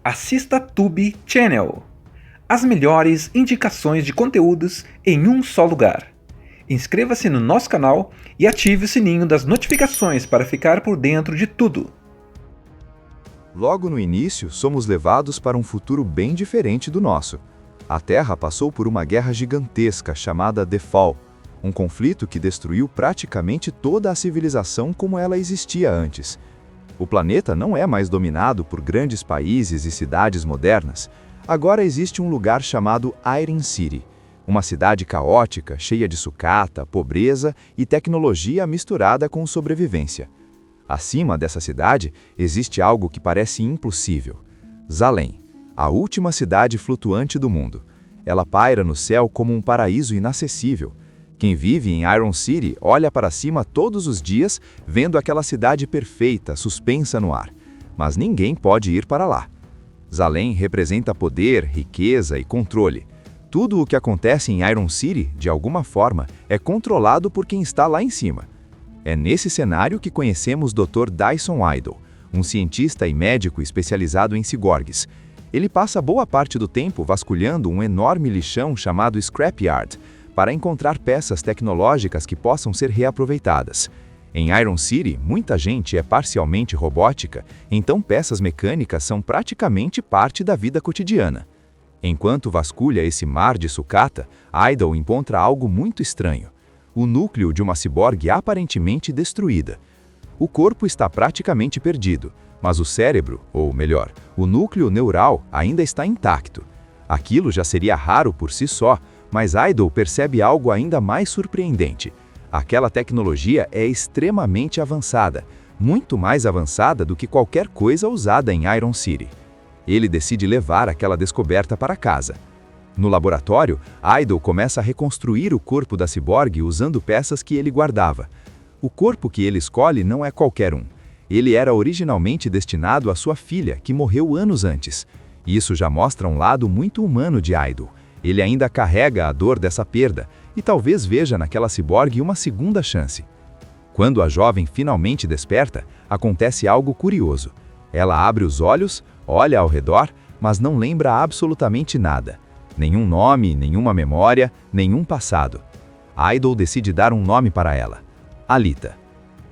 Assista Tube Channel. As melhores indicações de conteúdos em um só lugar. Inscreva-se no nosso canal e ative o sininho das notificações para ficar por dentro de tudo. Logo no início, somos levados para um futuro bem diferente do nosso. A Terra passou por uma guerra gigantesca chamada The Fall, um conflito que destruiu praticamente toda a civilização como ela existia antes. O planeta não é mais dominado por grandes países e cidades modernas. Agora existe um lugar chamado Iron City, uma cidade caótica, cheia de sucata, pobreza e tecnologia misturada com sobrevivência. Acima dessa cidade existe algo que parece impossível: Zalem, a última cidade flutuante do mundo. Ela paira no céu como um paraíso inacessível. Quem vive em Iron City olha para cima todos os dias, vendo aquela cidade perfeita, suspensa no ar. Mas ninguém pode ir para lá. Zalem representa poder, riqueza e controle. Tudo o que acontece em Iron City, de alguma forma, é controlado por quem está lá em cima. É nesse cenário que conhecemos Dr. Dyson Idle, um cientista e médico especializado em ciborgues. Ele passa boa parte do tempo vasculhando um enorme lixão chamado Scrapyard, para encontrar peças tecnológicas que possam ser reaproveitadas. Em Iron City, muita gente é parcialmente robótica, então peças mecânicas são praticamente parte da vida cotidiana. Enquanto vasculha esse mar de sucata, Idle encontra algo muito estranho: o núcleo de uma ciborgue aparentemente destruída. O corpo está praticamente perdido, mas o cérebro, ou melhor, o núcleo neural, ainda está intacto. Aquilo já seria raro por si só, mas Idle percebe algo ainda mais surpreendente. Aquela tecnologia é extremamente avançada, muito mais avançada do que qualquer coisa usada em Iron City. Ele decide levar aquela descoberta para casa. No laboratório, Idle começa a reconstruir o corpo da ciborgue usando peças que ele guardava. O corpo que ele escolhe não é qualquer um. Ele era originalmente destinado à sua filha, que morreu anos antes. Isso já mostra um lado muito humano de Idle. Ele ainda carrega a dor dessa perda e talvez veja naquela ciborgue uma segunda chance. Quando a jovem finalmente desperta, acontece algo curioso. Ela abre os olhos, olha ao redor, mas não lembra absolutamente nada. Nenhum nome, nenhuma memória, nenhum passado. Idle decide dar um nome para ela: Alita.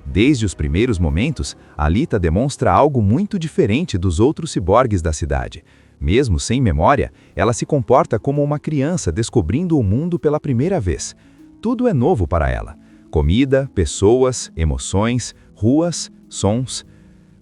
Desde os primeiros momentos, Alita demonstra algo muito diferente dos outros ciborgues da cidade. Mesmo sem memória, ela se comporta como uma criança descobrindo o mundo pela primeira vez. Tudo é novo para ela: comida, pessoas, emoções, ruas, sons.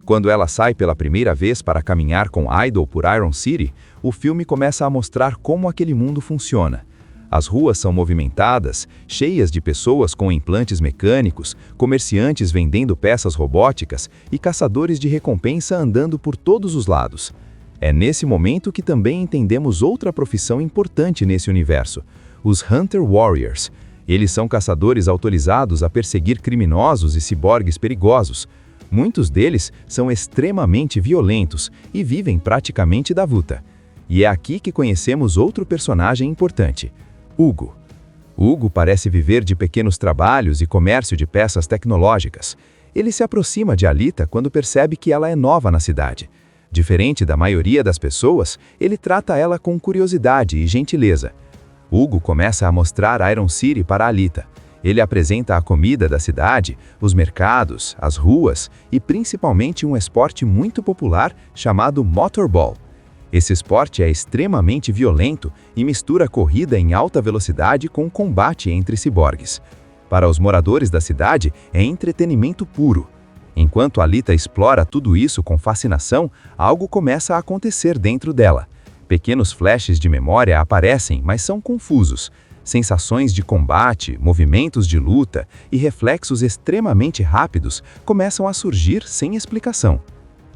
Quando ela sai pela primeira vez para caminhar com Idle por Iron City, o filme começa a mostrar como aquele mundo funciona. As ruas são movimentadas, cheias de pessoas com implantes mecânicos, comerciantes vendendo peças robóticas e caçadores de recompensa andando por todos os lados. É nesse momento que também entendemos outra profissão importante nesse universo: os Hunter Warriors. Eles são caçadores autorizados a perseguir criminosos e ciborgues perigosos. Muitos deles são extremamente violentos e vivem praticamente da luta. E é aqui que conhecemos outro personagem importante: Hugo. Hugo parece viver de pequenos trabalhos e comércio de peças tecnológicas. Ele se aproxima de Alita quando percebe que ela é nova na cidade. Diferente da maioria das pessoas, ele trata ela com curiosidade e gentileza. Hugo começa a mostrar Iron City para Alita. Ele apresenta a comida da cidade, os mercados, as ruas e principalmente um esporte muito popular chamado Motorball. Esse esporte é extremamente violento e mistura corrida em alta velocidade com combate entre ciborgues. Para os moradores da cidade, é entretenimento puro. Enquanto Alita explora tudo isso com fascinação, algo começa a acontecer dentro dela. Pequenos flashes de memória aparecem, mas são confusos. Sensações de combate, movimentos de luta e reflexos extremamente rápidos começam a surgir sem explicação.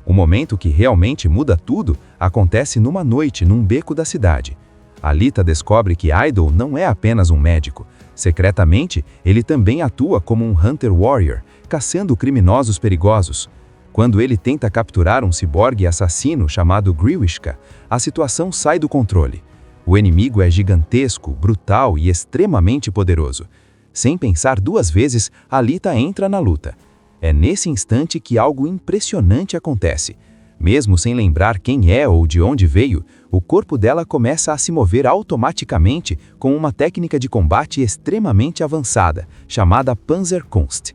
O momento que realmente muda tudo acontece numa noite num beco da cidade. Alita descobre que Idle não é apenas um médico. Secretamente, ele também atua como um Hunter Warrior, caçando criminosos perigosos. Quando ele tenta capturar um ciborgue assassino chamado Griwishka, a situação sai do controle. O inimigo é gigantesco, brutal e extremamente poderoso. Sem pensar duas vezes, Alita entra na luta. É nesse instante que algo impressionante acontece. Mesmo sem lembrar quem é ou de onde veio, o corpo dela começa a se mover automaticamente com uma técnica de combate extremamente avançada, chamada Panzerkunst.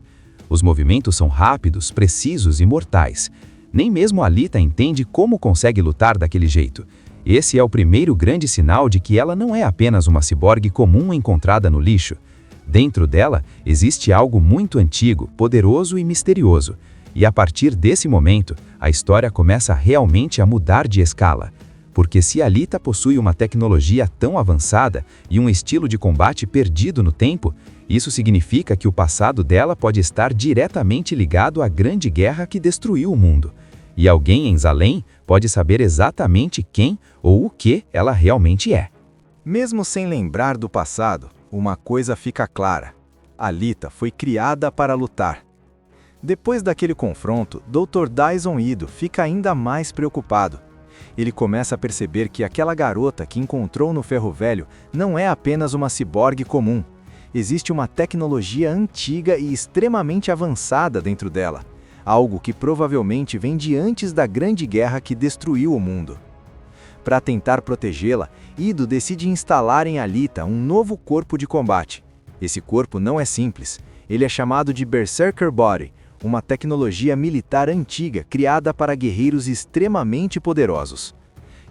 Os movimentos são rápidos, precisos e mortais. Nem mesmo Alita entende como consegue lutar daquele jeito. Esse é o primeiro grande sinal de que ela não é apenas uma ciborgue comum encontrada no lixo. Dentro dela existe algo muito antigo, poderoso e misterioso. E a partir desse momento, a história começa realmente a mudar de escala. Porque se Alita possui uma tecnologia tão avançada e um estilo de combate perdido no tempo, isso significa que o passado dela pode estar diretamente ligado à grande guerra que destruiu o mundo. E alguém em Zalem pode saber exatamente quem ou o que ela realmente é. Mesmo sem lembrar do passado, uma coisa fica clara: Alita foi criada para lutar. Depois daquele confronto, Dr. Dyson Ido fica ainda mais preocupado. Ele começa a perceber que aquela garota que encontrou no Ferro Velho não é apenas uma ciborgue comum. Existe uma tecnologia antiga e extremamente avançada dentro dela, algo que provavelmente vem de antes da Grande Guerra que destruiu o mundo. Para tentar protegê-la, Ido decide instalar em Alita um novo corpo de combate. Esse corpo não é simples, ele é chamado de Berserker Body, uma tecnologia militar antiga criada para guerreiros extremamente poderosos.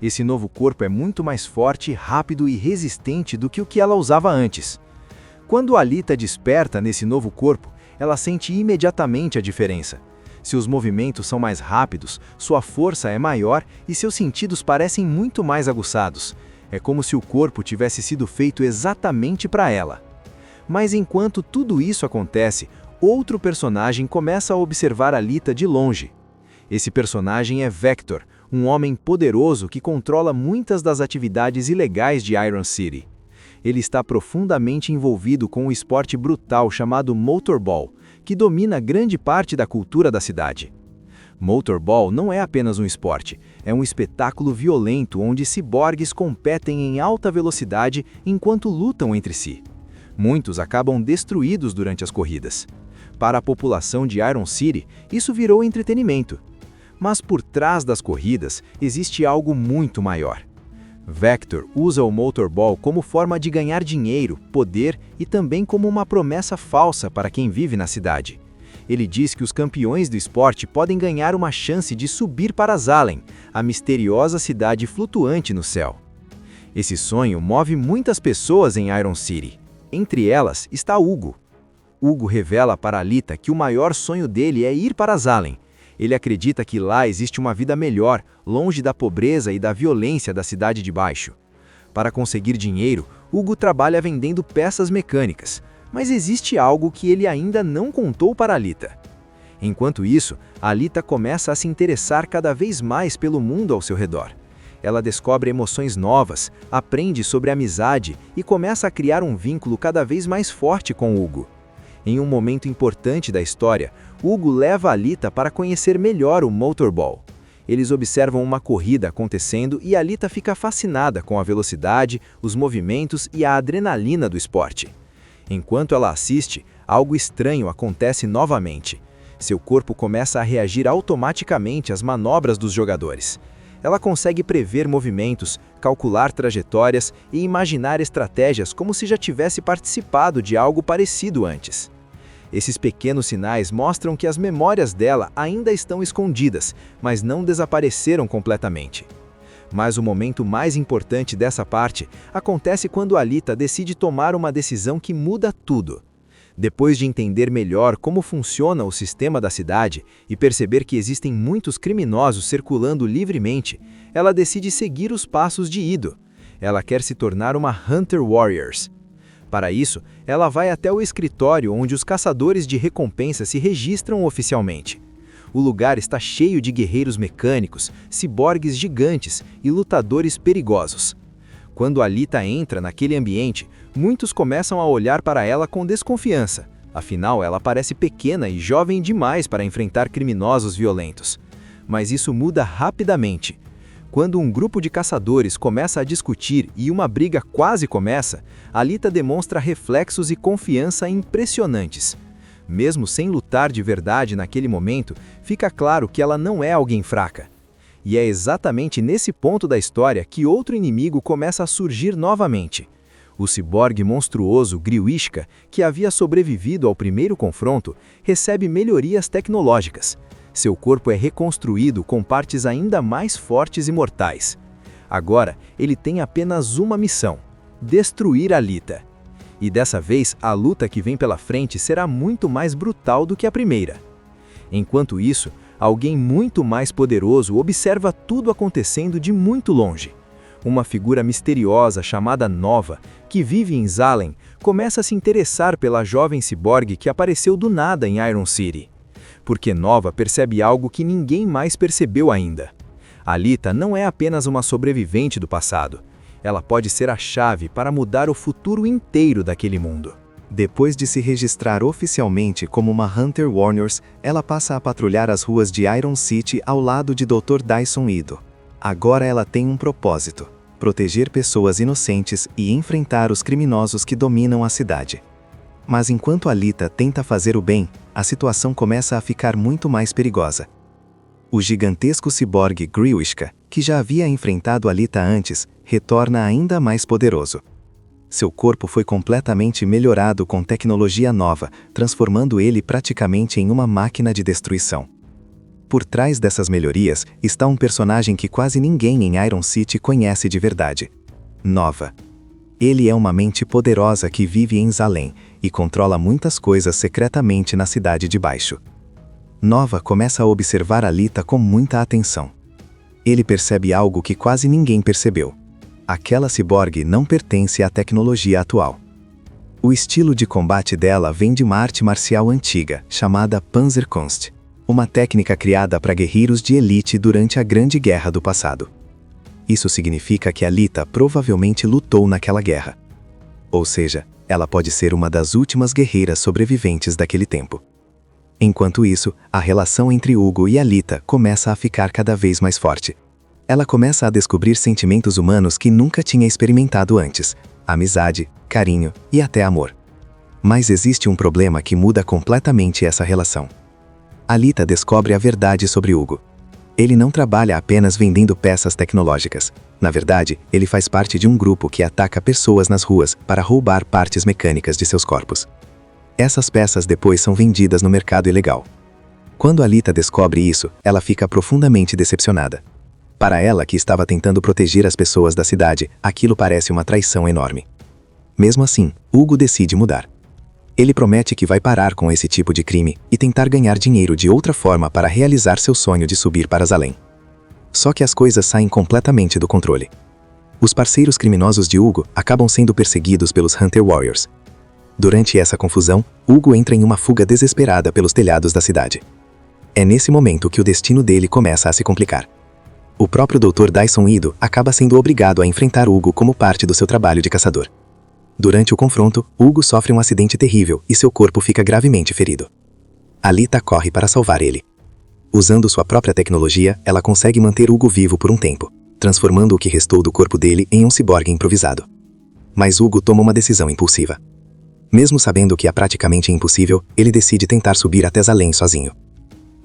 Esse novo corpo é muito mais forte, rápido e resistente do que o que ela usava antes. Quando Alita desperta nesse novo corpo, ela sente imediatamente a diferença. Seus movimentos são mais rápidos, sua força é maior e seus sentidos parecem muito mais aguçados. É como se o corpo tivesse sido feito exatamente para ela. Mas enquanto tudo isso acontece, outro personagem começa a observar Alita de longe. Esse personagem é Vector, um homem poderoso que controla muitas das atividades ilegais de Iron City. Ele está profundamente envolvido com um esporte brutal chamado Motorball, que domina grande parte da cultura da cidade. Motorball não é apenas um esporte, é um espetáculo violento onde ciborgues competem em alta velocidade enquanto lutam entre si. Muitos acabam destruídos durante as corridas. Para a população de Iron City, isso virou entretenimento. Mas por trás das corridas, existe algo muito maior. Vector usa o Motorball como forma de ganhar dinheiro, poder e também como uma promessa falsa para quem vive na cidade. Ele diz que os campeões do esporte podem ganhar uma chance de subir para Zalem, a misteriosa cidade flutuante no céu. Esse sonho move muitas pessoas em Iron City. Entre elas está Hugo. Hugo revela para Alita que o maior sonho dele é ir para Zalem. Ele acredita que lá existe uma vida melhor, longe da pobreza e da violência da Cidade de Baixo. Para conseguir dinheiro, Hugo trabalha vendendo peças mecânicas, mas existe algo que ele ainda não contou para Alita. Enquanto isso, Alita começa a se interessar cada vez mais pelo mundo ao seu redor. Ela descobre emoções novas, aprende sobre amizade e começa a criar um vínculo cada vez mais forte com Hugo. Em um momento importante da história, Hugo leva Alita para conhecer melhor o Motorball. Eles observam uma corrida acontecendo e Alita fica fascinada com a velocidade, os movimentos e a adrenalina do esporte. Enquanto ela assiste, algo estranho acontece novamente. Seu corpo começa a reagir automaticamente às manobras dos jogadores. Ela consegue prever movimentos, calcular trajetórias e imaginar estratégias como se já tivesse participado de algo parecido antes. Esses pequenos sinais mostram que as memórias dela ainda estão escondidas, mas não desapareceram completamente. Mas o momento mais importante dessa parte acontece quando Alita decide tomar uma decisão que muda tudo. Depois de entender melhor como funciona o sistema da cidade e perceber que existem muitos criminosos circulando livremente, ela decide seguir os passos de Ido. Ela quer se tornar uma Hunter Warriors. Para isso, ela vai até o escritório onde os caçadores de recompensa se registram oficialmente. O lugar está cheio de guerreiros mecânicos, ciborgues gigantes e lutadores perigosos. Quando Alita entra naquele ambiente, muitos começam a olhar para ela com desconfiança. Afinal, ela parece pequena e jovem demais para enfrentar criminosos violentos. Mas isso muda rapidamente. Quando um grupo de caçadores começa a discutir e uma briga quase começa, Alita demonstra reflexos e confiança impressionantes. Mesmo sem lutar de verdade naquele momento, fica claro que ela não é alguém fraca. E é exatamente nesse ponto da história que outro inimigo começa a surgir novamente. O ciborgue monstruoso Griwishka, que havia sobrevivido ao primeiro confronto, recebe melhorias tecnológicas. Seu corpo é reconstruído com partes ainda mais fortes e mortais. Agora, ele tem apenas uma missão: destruir Alita. E dessa vez, a luta que vem pela frente será muito mais brutal do que a primeira. Enquanto isso, alguém muito mais poderoso observa tudo acontecendo de muito longe. Uma figura misteriosa chamada Nova, que vive em Zalem, começa a se interessar pela jovem ciborgue que apareceu do nada em Iron City. Porque Nova percebe algo que ninguém mais percebeu ainda. Alita não é apenas uma sobrevivente do passado. Ela pode ser a chave para mudar o futuro inteiro daquele mundo. Depois de se registrar oficialmente como uma Hunter Warriors, ela passa a patrulhar as ruas de Iron City ao lado de Dr. Dyson Ido. Agora ela tem um propósito: proteger pessoas inocentes e enfrentar os criminosos que dominam a cidade. Mas enquanto Alita tenta fazer o bem, a situação começa a ficar muito mais perigosa. O gigantesco ciborgue Griwishka, que já havia enfrentado Alita antes, retorna ainda mais poderoso. Seu corpo foi completamente melhorado com tecnologia nova, transformando ele praticamente em uma máquina de destruição. Por trás dessas melhorias está um personagem que quase ninguém em Iron City conhece de verdade: Nova. Ele é uma mente poderosa que vive em Zalem e controla muitas coisas secretamente na Cidade de Baixo. Nova começa a observar Alita com muita atenção. Ele percebe algo que quase ninguém percebeu: aquela ciborgue não pertence à tecnologia atual. O estilo de combate dela vem de uma arte marcial antiga, chamada Panzerkunst, uma técnica criada para guerreiros de elite durante a Grande Guerra do passado. Isso significa que Alita provavelmente lutou naquela guerra. Ou seja, ela pode ser uma das últimas guerreiras sobreviventes daquele tempo. Enquanto isso, a relação entre Hugo e Alita começa a ficar cada vez mais forte. Ela começa a descobrir sentimentos humanos que nunca tinha experimentado antes: amizade, carinho e até amor. Mas existe um problema que muda completamente essa relação. Alita descobre a verdade sobre Hugo. Ele não trabalha apenas vendendo peças tecnológicas. Na verdade, ele faz parte de um grupo que ataca pessoas nas ruas para roubar partes mecânicas de seus corpos. Essas peças depois são vendidas no mercado ilegal. Quando Alita descobre isso, ela fica profundamente decepcionada. Para ela, que estava tentando proteger as pessoas da cidade, aquilo parece uma traição enorme. Mesmo assim, Hugo decide mudar. Ele promete que vai parar com esse tipo de crime e tentar ganhar dinheiro de outra forma para realizar seu sonho de subir para Zalem. Só que as coisas saem completamente do controle. Os parceiros criminosos de Hugo acabam sendo perseguidos pelos Hunter Warriors. Durante essa confusão, Hugo entra em uma fuga desesperada pelos telhados da cidade. É nesse momento que o destino dele começa a se complicar. O próprio Dr. Dyson Ido acaba sendo obrigado a enfrentar Hugo como parte do seu trabalho de caçador. Durante o confronto, Hugo sofre um acidente terrível e seu corpo fica gravemente ferido. Alita corre para salvar ele. Usando sua própria tecnologia, ela consegue manter Hugo vivo por um tempo, transformando o que restou do corpo dele em um ciborgue improvisado. Mas Hugo toma uma decisão impulsiva. Mesmo sabendo que é praticamente impossível, ele decide tentar subir até Zalem sozinho.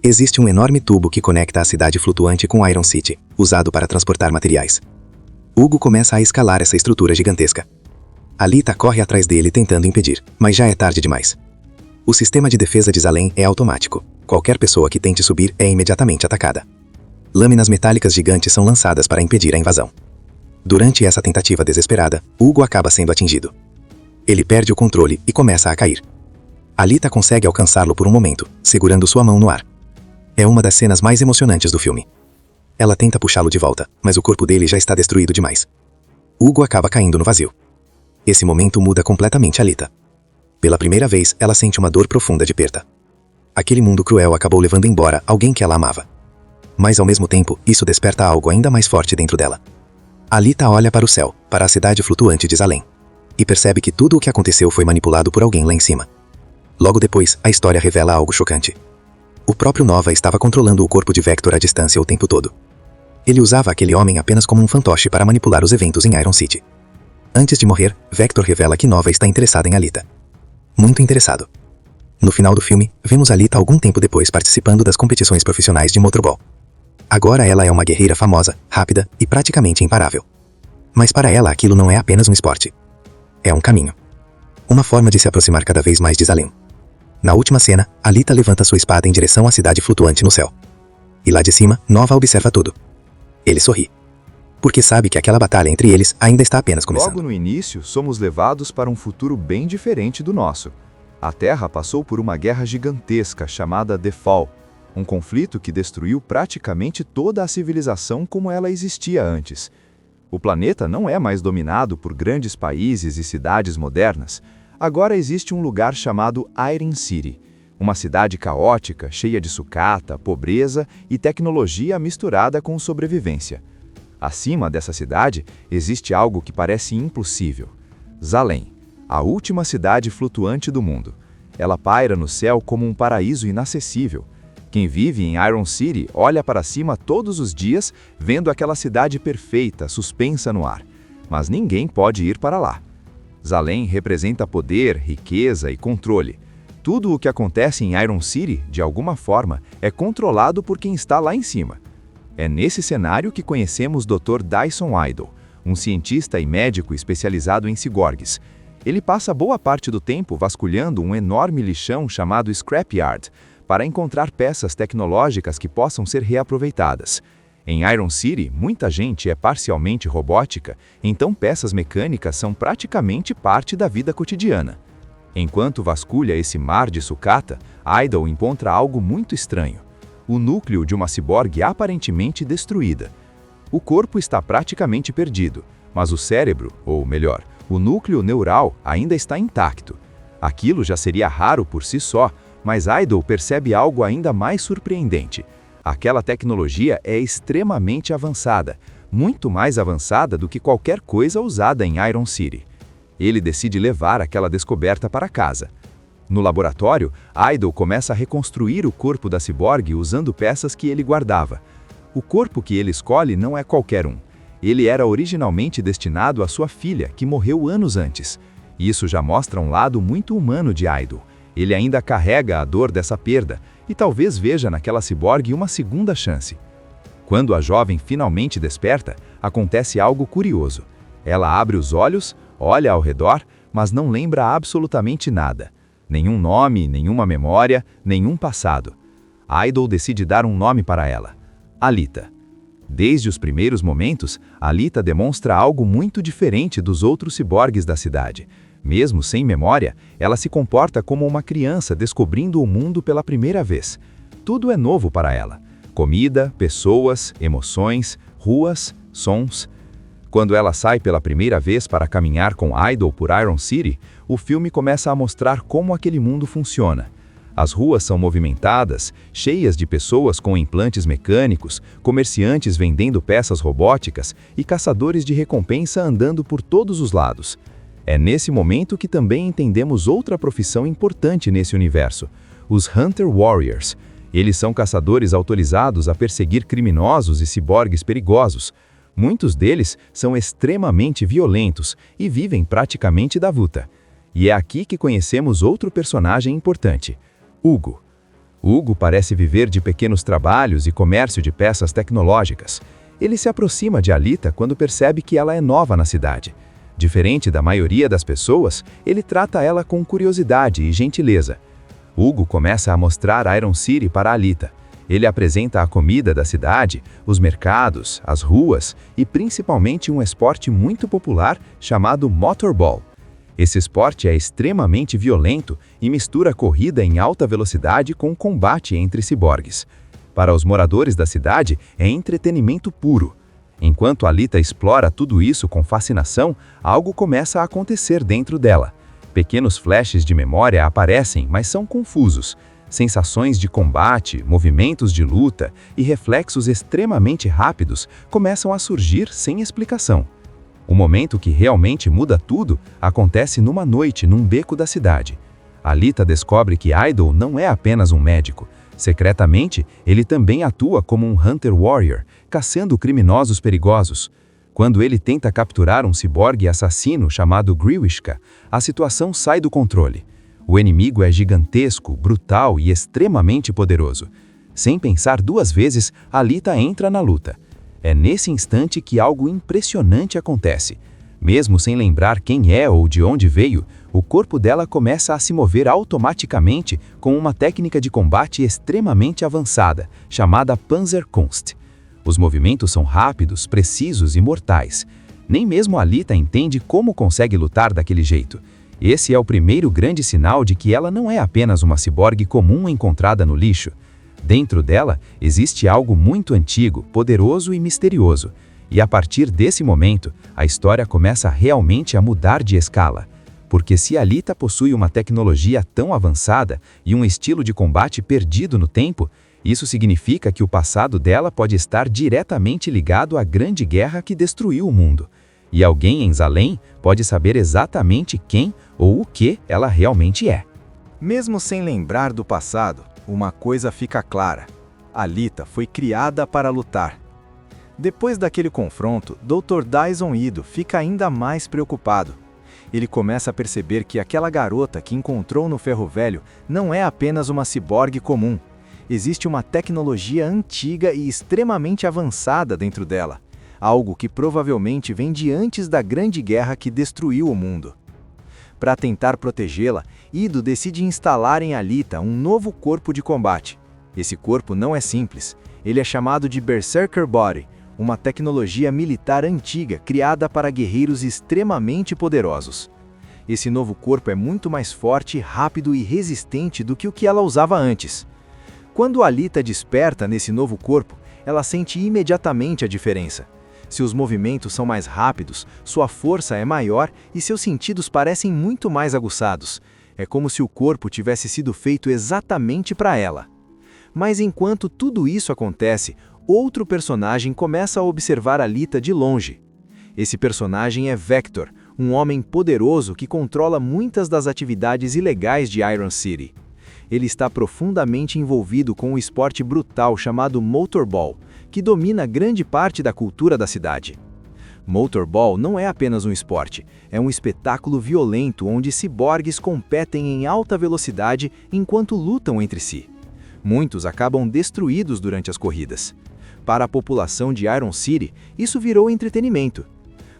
Existe um enorme tubo que conecta a cidade flutuante com Iron City, usado para transportar materiais. Hugo começa a escalar essa estrutura gigantesca. Alita corre atrás dele tentando impedir, mas já é tarde demais. O sistema de defesa de Zalem é automático. Qualquer pessoa que tente subir é imediatamente atacada. Lâminas metálicas gigantes são lançadas para impedir a invasão. Durante essa tentativa desesperada, Hugo acaba sendo atingido. Ele perde o controle e começa a cair. Alita consegue alcançá-lo por um momento, segurando sua mão no ar. É uma das cenas mais emocionantes do filme. Ela tenta puxá-lo de volta, mas o corpo dele já está destruído demais. Hugo acaba caindo no vazio. Esse momento muda completamente Alita. Pela primeira vez, ela sente uma dor profunda de perda. Aquele mundo cruel acabou levando embora alguém que ela amava. Mas ao mesmo tempo, isso desperta algo ainda mais forte dentro dela. Alita olha para o céu, para a cidade flutuante de Zalem, e percebe que tudo o que aconteceu foi manipulado por alguém lá em cima. Logo depois, a história revela algo chocante. O próprio Nova estava controlando o corpo de Vector à distância o tempo todo. Ele usava aquele homem apenas como um fantoche para manipular os eventos em Iron City. Antes de morrer, Vector revela que Nova está interessada em Alita. Muito interessado. No final do filme, vemos Alita algum tempo depois participando das competições profissionais de motorball. Agora ela é uma guerreira famosa, rápida e praticamente imparável. Mas para ela aquilo não é apenas um esporte. É um caminho. Uma forma de se aproximar cada vez mais de Zalem. Na última cena, Alita levanta sua espada em direção à cidade flutuante no céu. E lá de cima, Nova observa tudo. Ele sorri. Porque sabe que aquela batalha entre eles ainda está apenas começando. Logo no início, somos levados para um futuro bem diferente do nosso. A Terra passou por uma guerra gigantesca chamada The Fall, um conflito que destruiu praticamente toda a civilização como ela existia antes. O planeta não é mais dominado por grandes países e cidades modernas. Agora existe um lugar chamado Iron City, uma cidade caótica, cheia de sucata, pobreza e tecnologia misturada com sobrevivência. Acima dessa cidade existe algo que parece impossível: Zalem, a última cidade flutuante do mundo. Ela paira no céu como um paraíso inacessível. Quem vive em Iron City olha para cima todos os dias, vendo aquela cidade perfeita, suspensa no ar. Mas ninguém pode ir para lá. Zalem representa poder, riqueza e controle. Tudo o que acontece em Iron City, de alguma forma, é controlado por quem está lá em cima. É nesse cenário que conhecemos Dr. Dyson Idle, um cientista e médico especializado em ciborgues. Ele passa boa parte do tempo vasculhando um enorme lixão chamado Scrapyard, para encontrar peças tecnológicas que possam ser reaproveitadas. Em Iron City, muita gente é parcialmente robótica, então peças mecânicas são praticamente parte da vida cotidiana. Enquanto vasculha esse mar de sucata, Idle encontra algo muito estranho: o núcleo de uma ciborgue aparentemente destruída. O corpo está praticamente perdido, mas o cérebro, ou melhor, o núcleo neural, ainda está intacto. Aquilo já seria raro por si só, mas Idle percebe algo ainda mais surpreendente. Aquela tecnologia é extremamente avançada, muito mais avançada do que qualquer coisa usada em Iron City. Ele decide levar aquela descoberta para casa. No laboratório, Idle começa a reconstruir o corpo da ciborgue usando peças que ele guardava. O corpo que ele escolhe não é qualquer um. Ele era originalmente destinado à sua filha, que morreu anos antes. Isso já mostra um lado muito humano de Idle. Ele ainda carrega a dor dessa perda e talvez veja naquela ciborgue uma segunda chance. Quando a jovem finalmente desperta, acontece algo curioso. Ela abre os olhos, olha ao redor, mas não lembra absolutamente nada. Nenhum nome, nenhuma memória, nenhum passado. Idle decide dar um nome para ela: Alita. Desde os primeiros momentos, Alita demonstra algo muito diferente dos outros ciborgues da cidade. Mesmo sem memória, ela se comporta como uma criança descobrindo o mundo pela primeira vez. Tudo é novo para ela: comida, pessoas, emoções, ruas, sons. Quando ela sai pela primeira vez para caminhar com Idle por Iron City, o filme começa a mostrar como aquele mundo funciona. As ruas são movimentadas, cheias de pessoas com implantes mecânicos, comerciantes vendendo peças robóticas e caçadores de recompensa andando por todos os lados. É nesse momento que também entendemos outra profissão importante nesse universo: os Hunter Warriors. Eles são caçadores autorizados a perseguir criminosos e ciborgues perigosos. Muitos deles são extremamente violentos e vivem praticamente da luta. E é aqui que conhecemos outro personagem importante: Hugo. Hugo parece viver de pequenos trabalhos e comércio de peças tecnológicas. Ele se aproxima de Alita quando percebe que ela é nova na cidade. Diferente da maioria das pessoas, ele trata ela com curiosidade e gentileza. Hugo começa a mostrar Iron City para Alita. Ele apresenta a comida da cidade, os mercados, as ruas e principalmente um esporte muito popular chamado Motorball. Esse esporte é extremamente violento e mistura corrida em alta velocidade com combate entre ciborgues. Para os moradores da cidade, é entretenimento puro. Enquanto Alita explora tudo isso com fascinação, algo começa a acontecer dentro dela. Pequenos flashes de memória aparecem, mas são confusos. Sensações de combate, movimentos de luta e reflexos extremamente rápidos começam a surgir sem explicação. O momento que realmente muda tudo acontece numa noite num beco da cidade. Alita descobre que Idle não é apenas um médico. Secretamente, ele também atua como um Hunter Warrior, caçando criminosos perigosos. Quando ele tenta capturar um ciborgue assassino chamado Griwishka, a situação sai do controle. O inimigo é gigantesco, brutal e extremamente poderoso. Sem pensar duas vezes, Alita entra na luta. É nesse instante que algo impressionante acontece. Mesmo sem lembrar quem é ou de onde veio, o corpo dela começa a se mover automaticamente com uma técnica de combate extremamente avançada, chamada Panzerkunst. Os movimentos são rápidos, precisos e mortais. Nem mesmo Alita entende como consegue lutar daquele jeito. Esse é o primeiro grande sinal de que ela não é apenas uma ciborgue comum encontrada no lixo. Dentro dela existe algo muito antigo, poderoso e misterioso. E a partir desse momento, a história começa realmente a mudar de escala. Porque se Alita possui uma tecnologia tão avançada e um estilo de combate perdido no tempo, isso significa que o passado dela pode estar diretamente ligado à grande guerra que destruiu o mundo. E alguém em Zalem pode saber exatamente quem ou o que ela realmente é. Mesmo sem lembrar do passado, uma coisa fica clara: Alita foi criada para lutar. Depois daquele confronto, Dr. Dyson Ido fica ainda mais preocupado. Ele começa a perceber que aquela garota que encontrou no Ferro Velho não é apenas uma ciborgue comum. Existe uma tecnologia antiga e extremamente avançada dentro dela, algo que provavelmente vem de antes da Grande Guerra que destruiu o mundo. Para tentar protegê-la, Ido decide instalar em Alita um novo corpo de combate. Esse corpo não é simples, ele é chamado de Berserker Body, uma tecnologia militar antiga criada para guerreiros extremamente poderosos. Esse novo corpo é muito mais forte, rápido e resistente do que o que ela usava antes. Quando Alita desperta nesse novo corpo, ela sente imediatamente a diferença. Seus movimentos são mais rápidos, sua força é maior e seus sentidos parecem muito mais aguçados. É como se o corpo tivesse sido feito exatamente para ela. Mas enquanto tudo isso acontece, outro personagem começa a observar Alita de longe. Esse personagem é Vector, um homem poderoso que controla muitas das atividades ilegais de Iron City. Ele está profundamente envolvido com um esporte brutal chamado Motorball, que domina grande parte da cultura da cidade. Motorball não é apenas um esporte, é um espetáculo violento onde ciborgues competem em alta velocidade enquanto lutam entre si. Muitos acabam destruídos durante as corridas. Para a população de Iron City, isso virou entretenimento.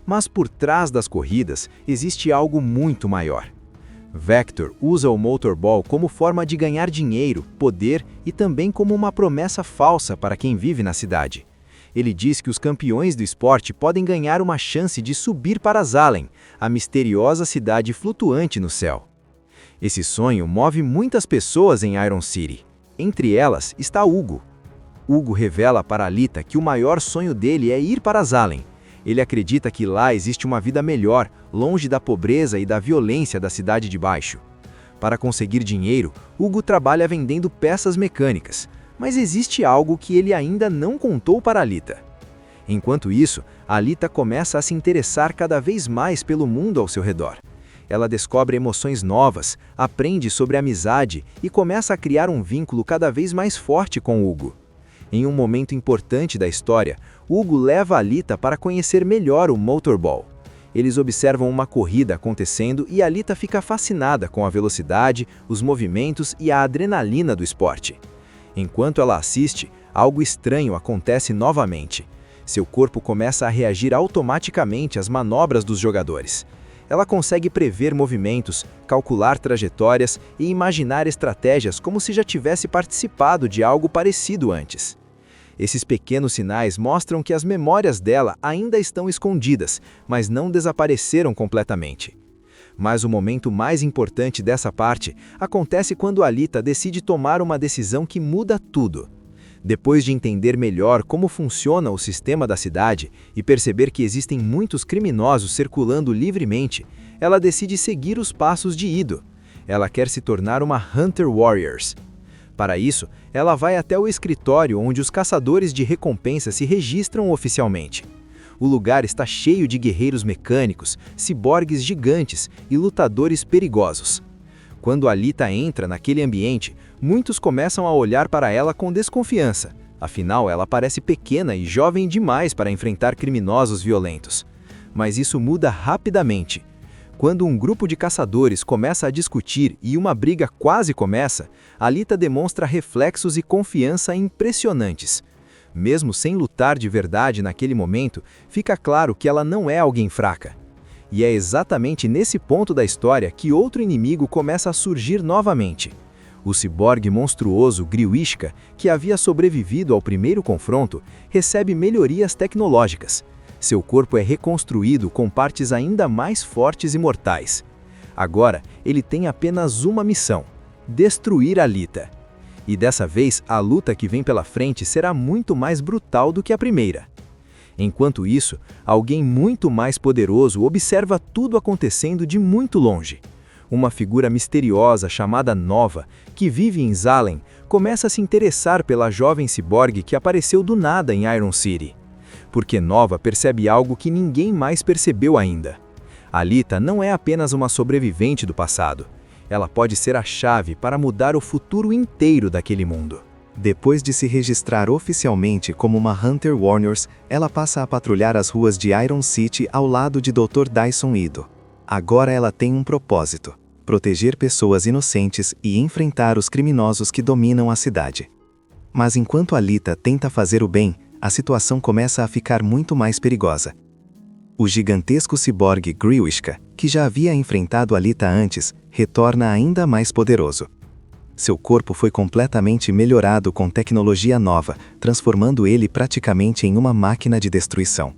Mas por trás das corridas existe algo muito maior. Vector usa o Motorball como forma de ganhar dinheiro, poder e também como uma promessa falsa para quem vive na cidade. Ele diz que os campeões do esporte podem ganhar uma chance de subir para Zalem, a misteriosa cidade flutuante no céu. Esse sonho move muitas pessoas em Iron City. Entre elas está Hugo. Hugo revela para Alita que o maior sonho dele é ir para Zalem. Ele acredita que lá existe uma vida melhor, longe da pobreza e da violência da Cidade de Baixo. Para conseguir dinheiro, Hugo trabalha vendendo peças mecânicas, mas existe algo que ele ainda não contou para Alita. Enquanto isso, Alita começa a se interessar cada vez mais pelo mundo ao seu redor. Ela descobre emoções novas, aprende sobre amizade e começa a criar um vínculo cada vez mais forte com Hugo. Em um momento importante da história, Hugo leva Alita para conhecer melhor o Motorball. Eles observam uma corrida acontecendo e Alita fica fascinada com a velocidade, os movimentos e a adrenalina do esporte. Enquanto ela assiste, algo estranho acontece novamente. Seu corpo começa a reagir automaticamente às manobras dos jogadores. Ela consegue prever movimentos, calcular trajetórias e imaginar estratégias como se já tivesse participado de algo parecido antes. Esses pequenos sinais mostram que as memórias dela ainda estão escondidas, mas não desapareceram completamente. Mas o momento mais importante dessa parte acontece quando Alita decide tomar uma decisão que muda tudo. Depois de entender melhor como funciona o sistema da cidade e perceber que existem muitos criminosos circulando livremente, ela decide seguir os passos de Ido. Ela quer se tornar uma Hunter Warriors. Para isso, ela vai até o escritório onde os caçadores de recompensa se registram oficialmente. O lugar está cheio de guerreiros mecânicos, ciborgues gigantes e lutadores perigosos. Quando Alita entra naquele ambiente, muitos começam a olhar para ela com desconfiança. Afinal, ela parece pequena e jovem demais para enfrentar criminosos violentos. Mas isso muda rapidamente. Quando um grupo de caçadores começa a discutir e uma briga quase começa, Alita demonstra reflexos e confiança impressionantes. Mesmo sem lutar de verdade naquele momento, fica claro que ela não é alguém fraca. E é exatamente nesse ponto da história que outro inimigo começa a surgir novamente. O ciborgue monstruoso Griwishka, que havia sobrevivido ao primeiro confronto, recebe melhorias tecnológicas. Seu corpo é reconstruído com partes ainda mais fortes e mortais. Agora, ele tem apenas uma missão: destruir Alita. E dessa vez, a luta que vem pela frente será muito mais brutal do que a primeira. Enquanto isso, alguém muito mais poderoso observa tudo acontecendo de muito longe. Uma figura misteriosa chamada Nova, que vive em Zalem, começa a se interessar pela jovem ciborgue que apareceu do nada em Iron City. Porque Nova percebe algo que ninguém mais percebeu ainda. Alita não é apenas uma sobrevivente do passado. Ela pode ser a chave para mudar o futuro inteiro daquele mundo. Depois de se registrar oficialmente como uma Hunter Warriors, ela passa a patrulhar as ruas de Iron City ao lado de Dr. Dyson Ido. Agora ela tem um propósito: proteger pessoas inocentes e enfrentar os criminosos que dominam a cidade. Mas enquanto Alita tenta fazer o bem, a situação começa a ficar muito mais perigosa. O gigantesco ciborgue Griwishka, que já havia enfrentado Alita antes, retorna ainda mais poderoso. Seu corpo foi completamente melhorado com tecnologia nova, transformando ele praticamente em uma máquina de destruição.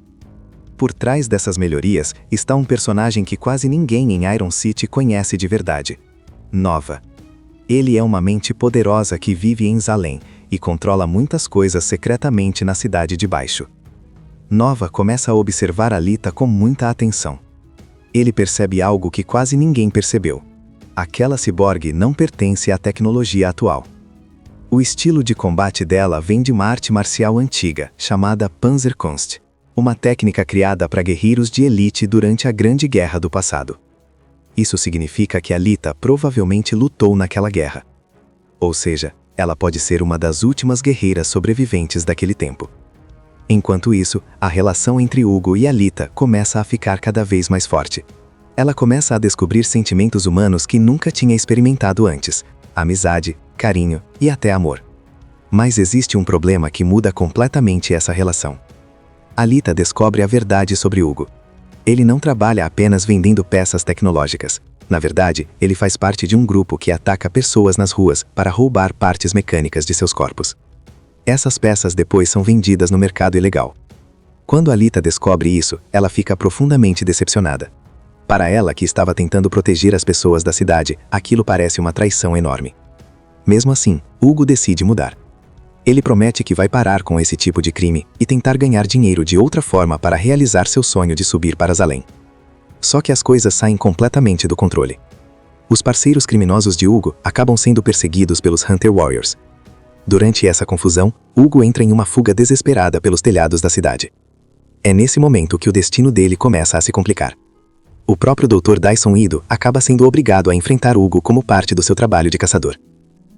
Por trás dessas melhorias está um personagem que quase ninguém em Iron City conhece de verdade: Nova. Ele é uma mente poderosa que vive em Zalem e controla muitas coisas secretamente na Cidade de Baixo. Nova começa a observar Alita com muita atenção. Ele percebe algo que quase ninguém percebeu: aquela ciborgue não pertence à tecnologia atual. O estilo de combate dela vem de uma arte marcial antiga, chamada Panzerkunst, uma técnica criada para guerreiros de elite durante a Grande Guerra do passado. Isso significa que Alita provavelmente lutou naquela guerra. Ou seja, ela pode ser uma das últimas guerreiras sobreviventes daquele tempo. Enquanto isso, a relação entre Hugo e Alita começa a ficar cada vez mais forte. Ela começa a descobrir sentimentos humanos que nunca tinha experimentado antes: amizade, carinho e até amor. Mas existe um problema que muda completamente essa relação. Alita descobre a verdade sobre Hugo. Ele não trabalha apenas vendendo peças tecnológicas. Na verdade, ele faz parte de um grupo que ataca pessoas nas ruas para roubar partes mecânicas de seus corpos. Essas peças depois são vendidas no mercado ilegal. Quando Alita descobre isso, ela fica profundamente decepcionada. Para ela, que estava tentando proteger as pessoas da cidade, aquilo parece uma traição enorme. Mesmo assim, Hugo decide mudar. Ele promete que vai parar com esse tipo de crime e tentar ganhar dinheiro de outra forma para realizar seu sonho de subir para Zalem. Só que as coisas saem completamente do controle. Os parceiros criminosos de Hugo acabam sendo perseguidos pelos Hunter Warriors. Durante essa confusão, Hugo entra em uma fuga desesperada pelos telhados da cidade. É nesse momento que o destino dele começa a se complicar. O próprio Dr. Dyson Ido acaba sendo obrigado a enfrentar Hugo como parte do seu trabalho de caçador.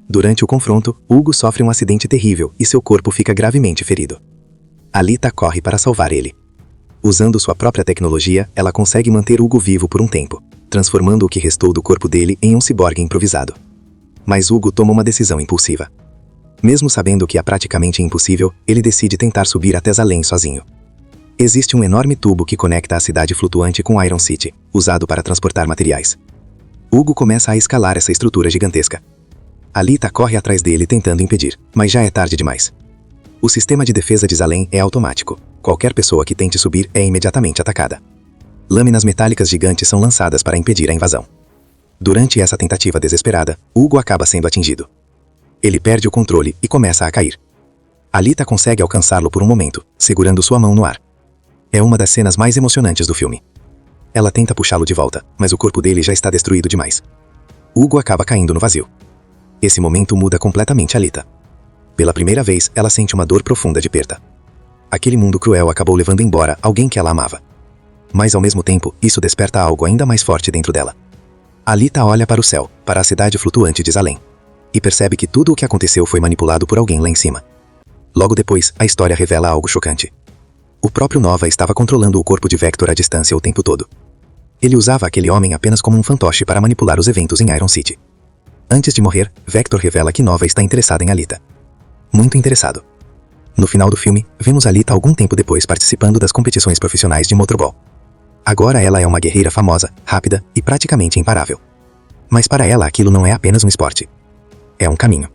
Durante o confronto, Hugo sofre um acidente terrível e seu corpo fica gravemente ferido. Alita corre para salvar ele. Usando sua própria tecnologia, ela consegue manter Hugo vivo por um tempo, transformando o que restou do corpo dele em um ciborgue improvisado. Mas Hugo toma uma decisão impulsiva. Mesmo sabendo que é praticamente impossível, ele decide tentar subir até Zalem sozinho. Existe um enorme tubo que conecta a cidade flutuante com Iron City, usado para transportar materiais. Hugo começa a escalar essa estrutura gigantesca. Alita corre atrás dele tentando impedir, mas já é tarde demais. O sistema de defesa de Zalem é automático. Qualquer pessoa que tente subir é imediatamente atacada. Lâminas metálicas gigantes são lançadas para impedir a invasão. Durante essa tentativa desesperada, Hugo acaba sendo atingido. Ele perde o controle e começa a cair. Alita consegue alcançá-lo por um momento, segurando sua mão no ar. É uma das cenas mais emocionantes do filme. Ela tenta puxá-lo de volta, mas o corpo dele já está destruído demais. Hugo acaba caindo no vazio. Esse momento muda completamente Alita. Pela primeira vez, ela sente uma dor profunda de perda. Aquele mundo cruel acabou levando embora alguém que ela amava. Mas ao mesmo tempo, isso desperta algo ainda mais forte dentro dela. Alita olha para o céu, para a cidade flutuante de Zalem, e percebe que tudo o que aconteceu foi manipulado por alguém lá em cima. Logo depois, a história revela algo chocante. O próprio Nova estava controlando o corpo de Vector à distância o tempo todo. Ele usava aquele homem apenas como um fantoche para manipular os eventos em Iron City. Antes de morrer, Vector revela que Nova está interessada em Alita. Muito interessado. No final do filme, vemos Alita algum tempo depois participando das competições profissionais de motorball. Agora ela é uma guerreira famosa, rápida e praticamente imparável. Mas para ela aquilo não é apenas um esporte. É um caminho.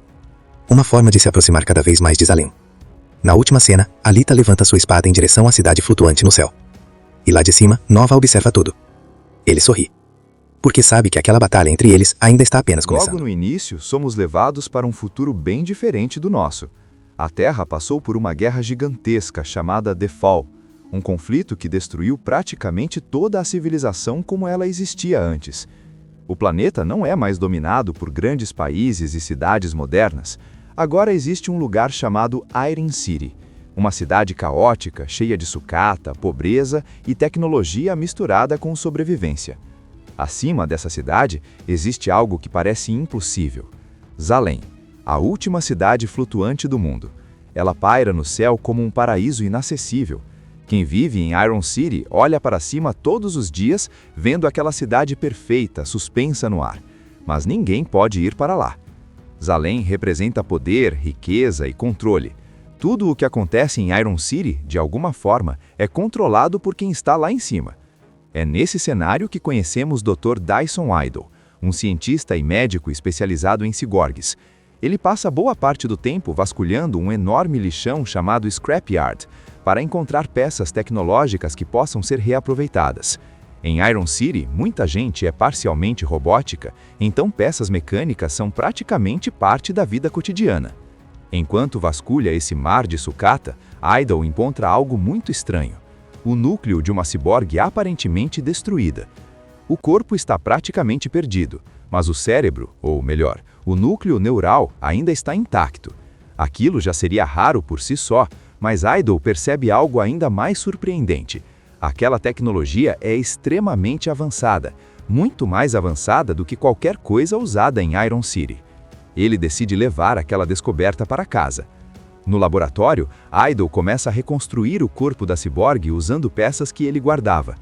Uma forma de se aproximar cada vez mais de Zalem. Na última cena, Alita levanta sua espada em direção à cidade flutuante no céu. E lá de cima, Nova observa tudo. Ele sorri. Porque sabe que aquela batalha entre eles ainda está apenas começando. Logo no início, somos levados para um futuro bem diferente do nosso. A Terra passou por uma guerra gigantesca chamada The Fall, um conflito que destruiu praticamente toda a civilização como ela existia antes. O planeta não é mais dominado por grandes países e cidades modernas. Agora existe um lugar chamado Iron City, uma cidade caótica, cheia de sucata, pobreza e tecnologia misturada com sobrevivência. Acima dessa cidade, existe algo que parece impossível. Zalem, a última cidade flutuante do mundo. Ela paira no céu como um paraíso inacessível. Quem vive em Iron City olha para cima todos os dias, vendo aquela cidade perfeita, suspensa no ar. Mas ninguém pode ir para lá. Zalem representa poder, riqueza e controle. Tudo o que acontece em Iron City, de alguma forma, é controlado por quem está lá em cima. É nesse cenário que conhecemos Dr. Dyson Idle, um cientista e médico especializado em ciborgues. Ele passa boa parte do tempo vasculhando um enorme lixão chamado Scrapyard, para encontrar peças tecnológicas que possam ser reaproveitadas. Em Iron City, muita gente é parcialmente robótica, então peças mecânicas são praticamente parte da vida cotidiana. Enquanto vasculha esse mar de sucata, Idle encontra algo muito estranho. O núcleo de uma ciborgue aparentemente destruída. O corpo está praticamente perdido, mas o cérebro, ou melhor, o núcleo neural ainda está intacto. Aquilo já seria raro por si só, mas Idle percebe algo ainda mais surpreendente. Aquela tecnologia é extremamente avançada, muito mais avançada do que qualquer coisa usada em Iron City. Ele decide levar aquela descoberta para casa. No laboratório, Idle começa a reconstruir o corpo da ciborgue usando peças que ele guardava.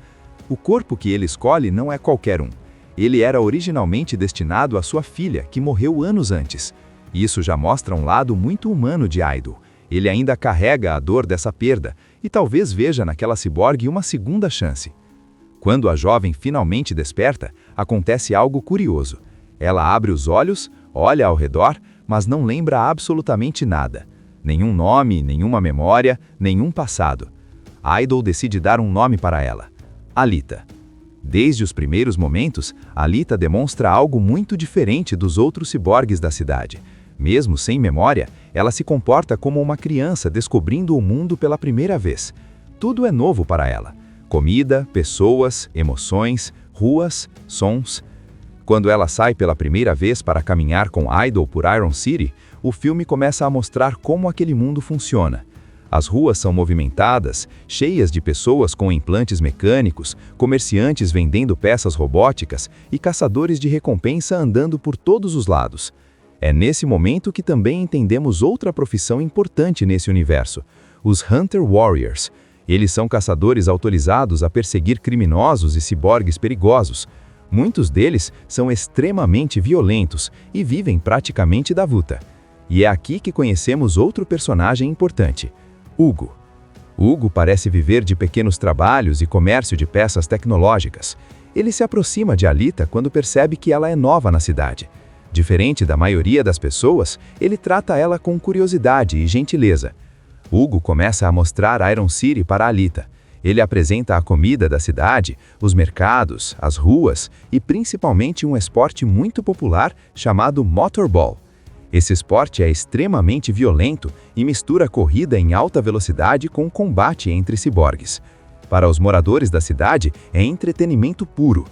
O corpo que ele escolhe não é qualquer um. Ele era originalmente destinado à sua filha, que morreu anos antes. Isso já mostra um lado muito humano de Idle. Ele ainda carrega a dor dessa perda e talvez veja naquela ciborgue uma segunda chance. Quando a jovem finalmente desperta, acontece algo curioso. Ela abre os olhos, olha ao redor, mas não lembra absolutamente nada. Nenhum nome, nenhuma memória, nenhum passado. Idle decide dar um nome para ela: Alita. Desde os primeiros momentos, Alita demonstra algo muito diferente dos outros ciborgues da cidade. Mesmo sem memória, ela se comporta como uma criança descobrindo o mundo pela primeira vez. Tudo é novo para ela. Comida, pessoas, emoções, ruas, sons. Quando ela sai pela primeira vez para caminhar com Idle por Iron City, o filme começa a mostrar como aquele mundo funciona. As ruas são movimentadas, cheias de pessoas com implantes mecânicos, comerciantes vendendo peças robóticas e caçadores de recompensa andando por todos os lados. É nesse momento que também entendemos outra profissão importante nesse universo: os Hunter Warriors. Eles são caçadores autorizados a perseguir criminosos e ciborgues perigosos. Muitos deles são extremamente violentos e vivem praticamente da luta. E é aqui que conhecemos outro personagem importante: Hugo. Hugo parece viver de pequenos trabalhos e comércio de peças tecnológicas. Ele se aproxima de Alita quando percebe que ela é nova na cidade. Diferente da maioria das pessoas, ele trata ela com curiosidade e gentileza. Hugo começa a mostrar Iron City para Alita. Ele apresenta a comida da cidade, os mercados, as ruas e principalmente um esporte muito popular chamado motorball. Esse esporte é extremamente violento e mistura corrida em alta velocidade com combate entre ciborgues. Para os moradores da cidade, é entretenimento puro.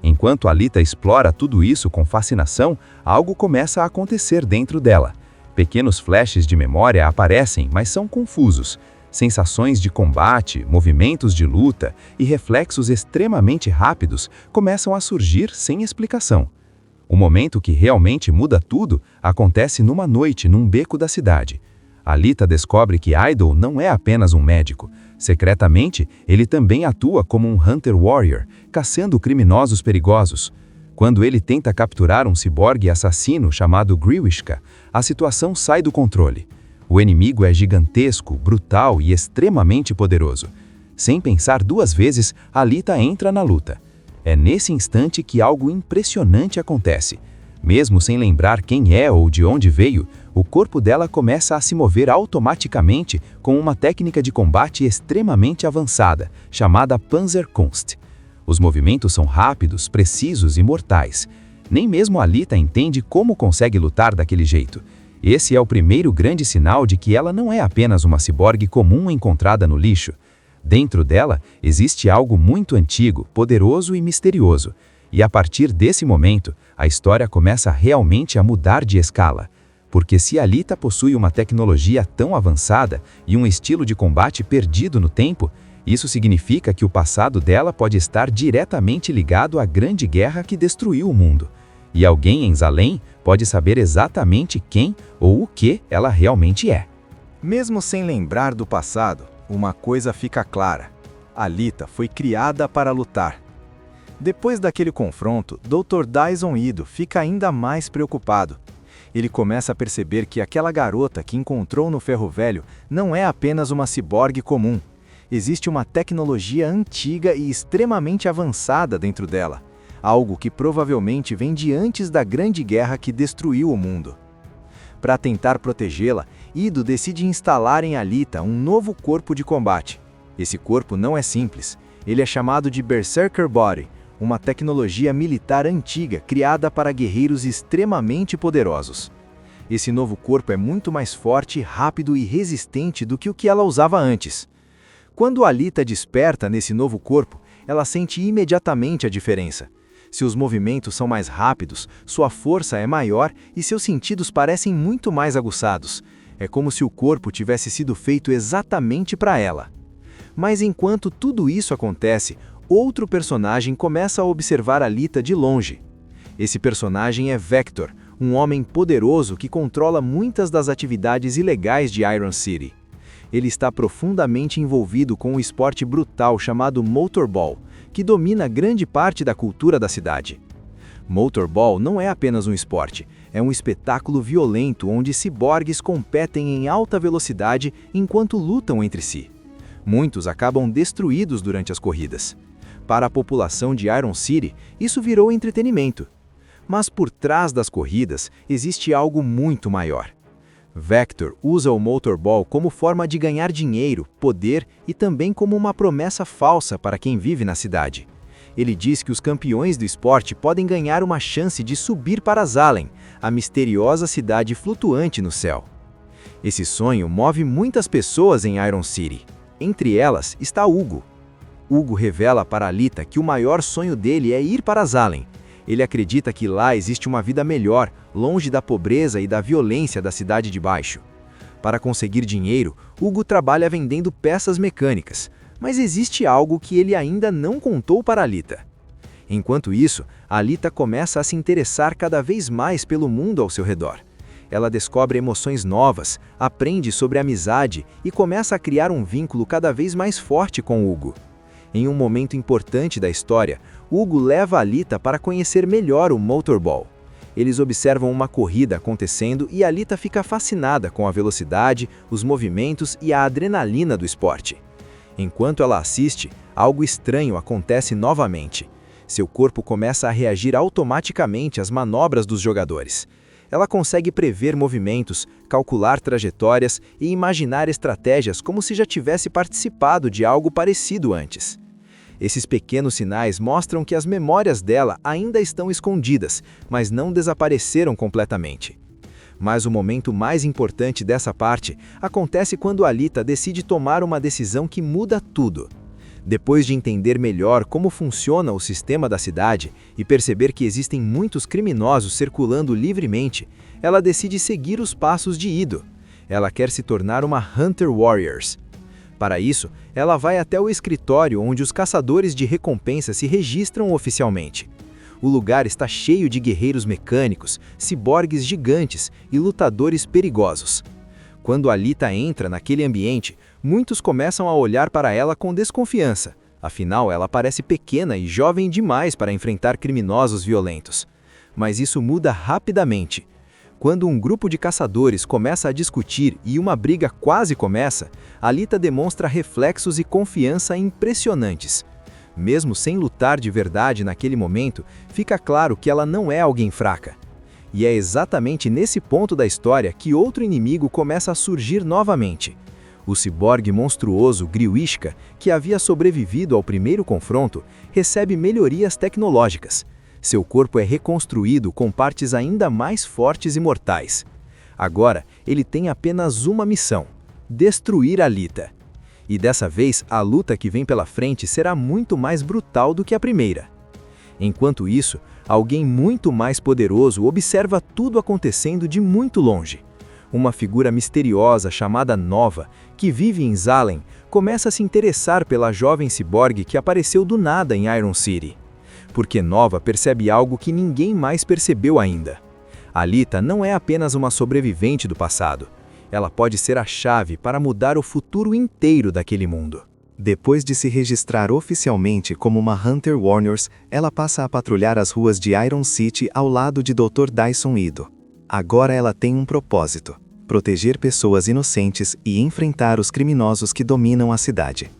Enquanto Alita explora tudo isso com fascinação, algo começa a acontecer dentro dela. Pequenos flashes de memória aparecem, mas são confusos. Sensações de combate, movimentos de luta e reflexos extremamente rápidos começam a surgir sem explicação. O momento que realmente muda tudo acontece numa noite num beco da cidade. Alita descobre que Idle não é apenas um médico. Secretamente, ele também atua como um Hunter Warrior, caçando criminosos perigosos. Quando ele tenta capturar um ciborgue assassino chamado Griwishka, a situação sai do controle. O inimigo é gigantesco, brutal e extremamente poderoso. Sem pensar duas vezes, Alita entra na luta. É nesse instante que algo impressionante acontece. Mesmo sem lembrar quem é ou de onde veio, o corpo dela começa a se mover automaticamente com uma técnica de combate extremamente avançada, chamada Panzerkunst. Os movimentos são rápidos, precisos e mortais. Nem mesmo Alita entende como consegue lutar daquele jeito. Esse é o primeiro grande sinal de que ela não é apenas uma ciborgue comum encontrada no lixo. Dentro dela existe algo muito antigo, poderoso e misterioso. E a partir desse momento, a história começa realmente a mudar de escala. Porque se Alita possui uma tecnologia tão avançada e um estilo de combate perdido no tempo, isso significa que o passado dela pode estar diretamente ligado à grande guerra que destruiu o mundo. E alguém em Zalem pode saber exatamente quem ou o que ela realmente é. Mesmo sem lembrar do passado, uma coisa fica clara: Alita foi criada para lutar. Depois daquele confronto, Dr. Dyson Ido fica ainda mais preocupado. Ele começa a perceber que aquela garota que encontrou no Ferro Velho não é apenas uma ciborgue comum. Existe uma tecnologia antiga e extremamente avançada dentro dela, algo que provavelmente vem de antes da grande guerra que destruiu o mundo. Para tentar protegê-la, Ido decide instalar em Alita um novo corpo de combate. Esse corpo não é simples, ele é chamado de Berserker Body, uma tecnologia militar antiga criada para guerreiros extremamente poderosos. Esse novo corpo é muito mais forte, rápido e resistente do que o que ela usava antes. Quando Alita desperta nesse novo corpo, ela sente imediatamente a diferença. Seus movimentos são mais rápidos, sua força é maior e seus sentidos parecem muito mais aguçados. É como se o corpo tivesse sido feito exatamente para ela. Mas enquanto tudo isso acontece, outro personagem começa a observar Alita de longe. Esse personagem é Vector, um homem poderoso que controla muitas das atividades ilegais de Iron City. Ele está profundamente envolvido com um esporte brutal chamado Motorball, que domina grande parte da cultura da cidade. Motorball não é apenas um esporte, é um espetáculo violento onde ciborgues competem em alta velocidade enquanto lutam entre si. Muitos acabam destruídos durante as corridas. Para a população de Iron City, isso virou entretenimento. Mas por trás das corridas existe algo muito maior. Vector usa o Motorball como forma de ganhar dinheiro, poder e também como uma promessa falsa para quem vive na cidade. Ele diz que os campeões do esporte podem ganhar uma chance de subir para Zalem, a misteriosa cidade flutuante no céu. Esse sonho move muitas pessoas em Iron City. Entre elas está Hugo. Hugo revela para Alita que o maior sonho dele é ir para Zalem. Ele acredita que lá existe uma vida melhor, longe da pobreza e da violência da Cidade de Baixo. Para conseguir dinheiro, Hugo trabalha vendendo peças mecânicas, mas existe algo que ele ainda não contou para Alita. Enquanto isso, Alita começa a se interessar cada vez mais pelo mundo ao seu redor. Ela descobre emoções novas, aprende sobre amizade e começa a criar um vínculo cada vez mais forte com Hugo. Em um momento importante da história, Hugo leva Alita para conhecer melhor o Motorball. Eles observam uma corrida acontecendo e Alita fica fascinada com a velocidade, os movimentos e a adrenalina do esporte. Enquanto ela assiste, algo estranho acontece novamente. Seu corpo começa a reagir automaticamente às manobras dos jogadores. Ela consegue prever movimentos, calcular trajetórias e imaginar estratégias como se já tivesse participado de algo parecido antes. Esses pequenos sinais mostram que as memórias dela ainda estão escondidas, mas não desapareceram completamente. Mas o momento mais importante dessa parte acontece quando Alita decide tomar uma decisão que muda tudo. Depois de entender melhor como funciona o sistema da cidade e perceber que existem muitos criminosos circulando livremente, ela decide seguir os passos de Ido. Ela quer se tornar uma Hunter Warriors. Para isso, ela vai até o escritório onde os caçadores de recompensa se registram oficialmente. O lugar está cheio de guerreiros mecânicos, ciborgues gigantes e lutadores perigosos. Quando Alita entra naquele ambiente, muitos começam a olhar para ela com desconfiança. Afinal, ela parece pequena e jovem demais para enfrentar criminosos violentos. Mas isso muda rapidamente. Quando um grupo de caçadores começa a discutir e uma briga quase começa, Alita demonstra reflexos e confiança impressionantes. Mesmo sem lutar de verdade naquele momento, fica claro que ela não é alguém fraca. E é exatamente nesse ponto da história que outro inimigo começa a surgir novamente. O ciborgue monstruoso Griwishka, que havia sobrevivido ao primeiro confronto, recebe melhorias tecnológicas. Seu corpo é reconstruído com partes ainda mais fortes e mortais. Agora, ele tem apenas uma missão: destruir Alita. E dessa vez, a luta que vem pela frente será muito mais brutal do que a primeira. Enquanto isso, alguém muito mais poderoso observa tudo acontecendo de muito longe. Uma figura misteriosa chamada Nova, que vive em Zalem, começa a se interessar pela jovem ciborgue que apareceu do nada em Iron City. Porque Nova percebe algo que ninguém mais percebeu ainda. Alita não é apenas uma sobrevivente do passado. Ela pode ser a chave para mudar o futuro inteiro daquele mundo. Depois de se registrar oficialmente como uma Hunter Warriors, ela passa a patrulhar as ruas de Iron City ao lado de Dr. Dyson Ido. Agora ela tem um propósito: proteger pessoas inocentes e enfrentar os criminosos que dominam a cidade.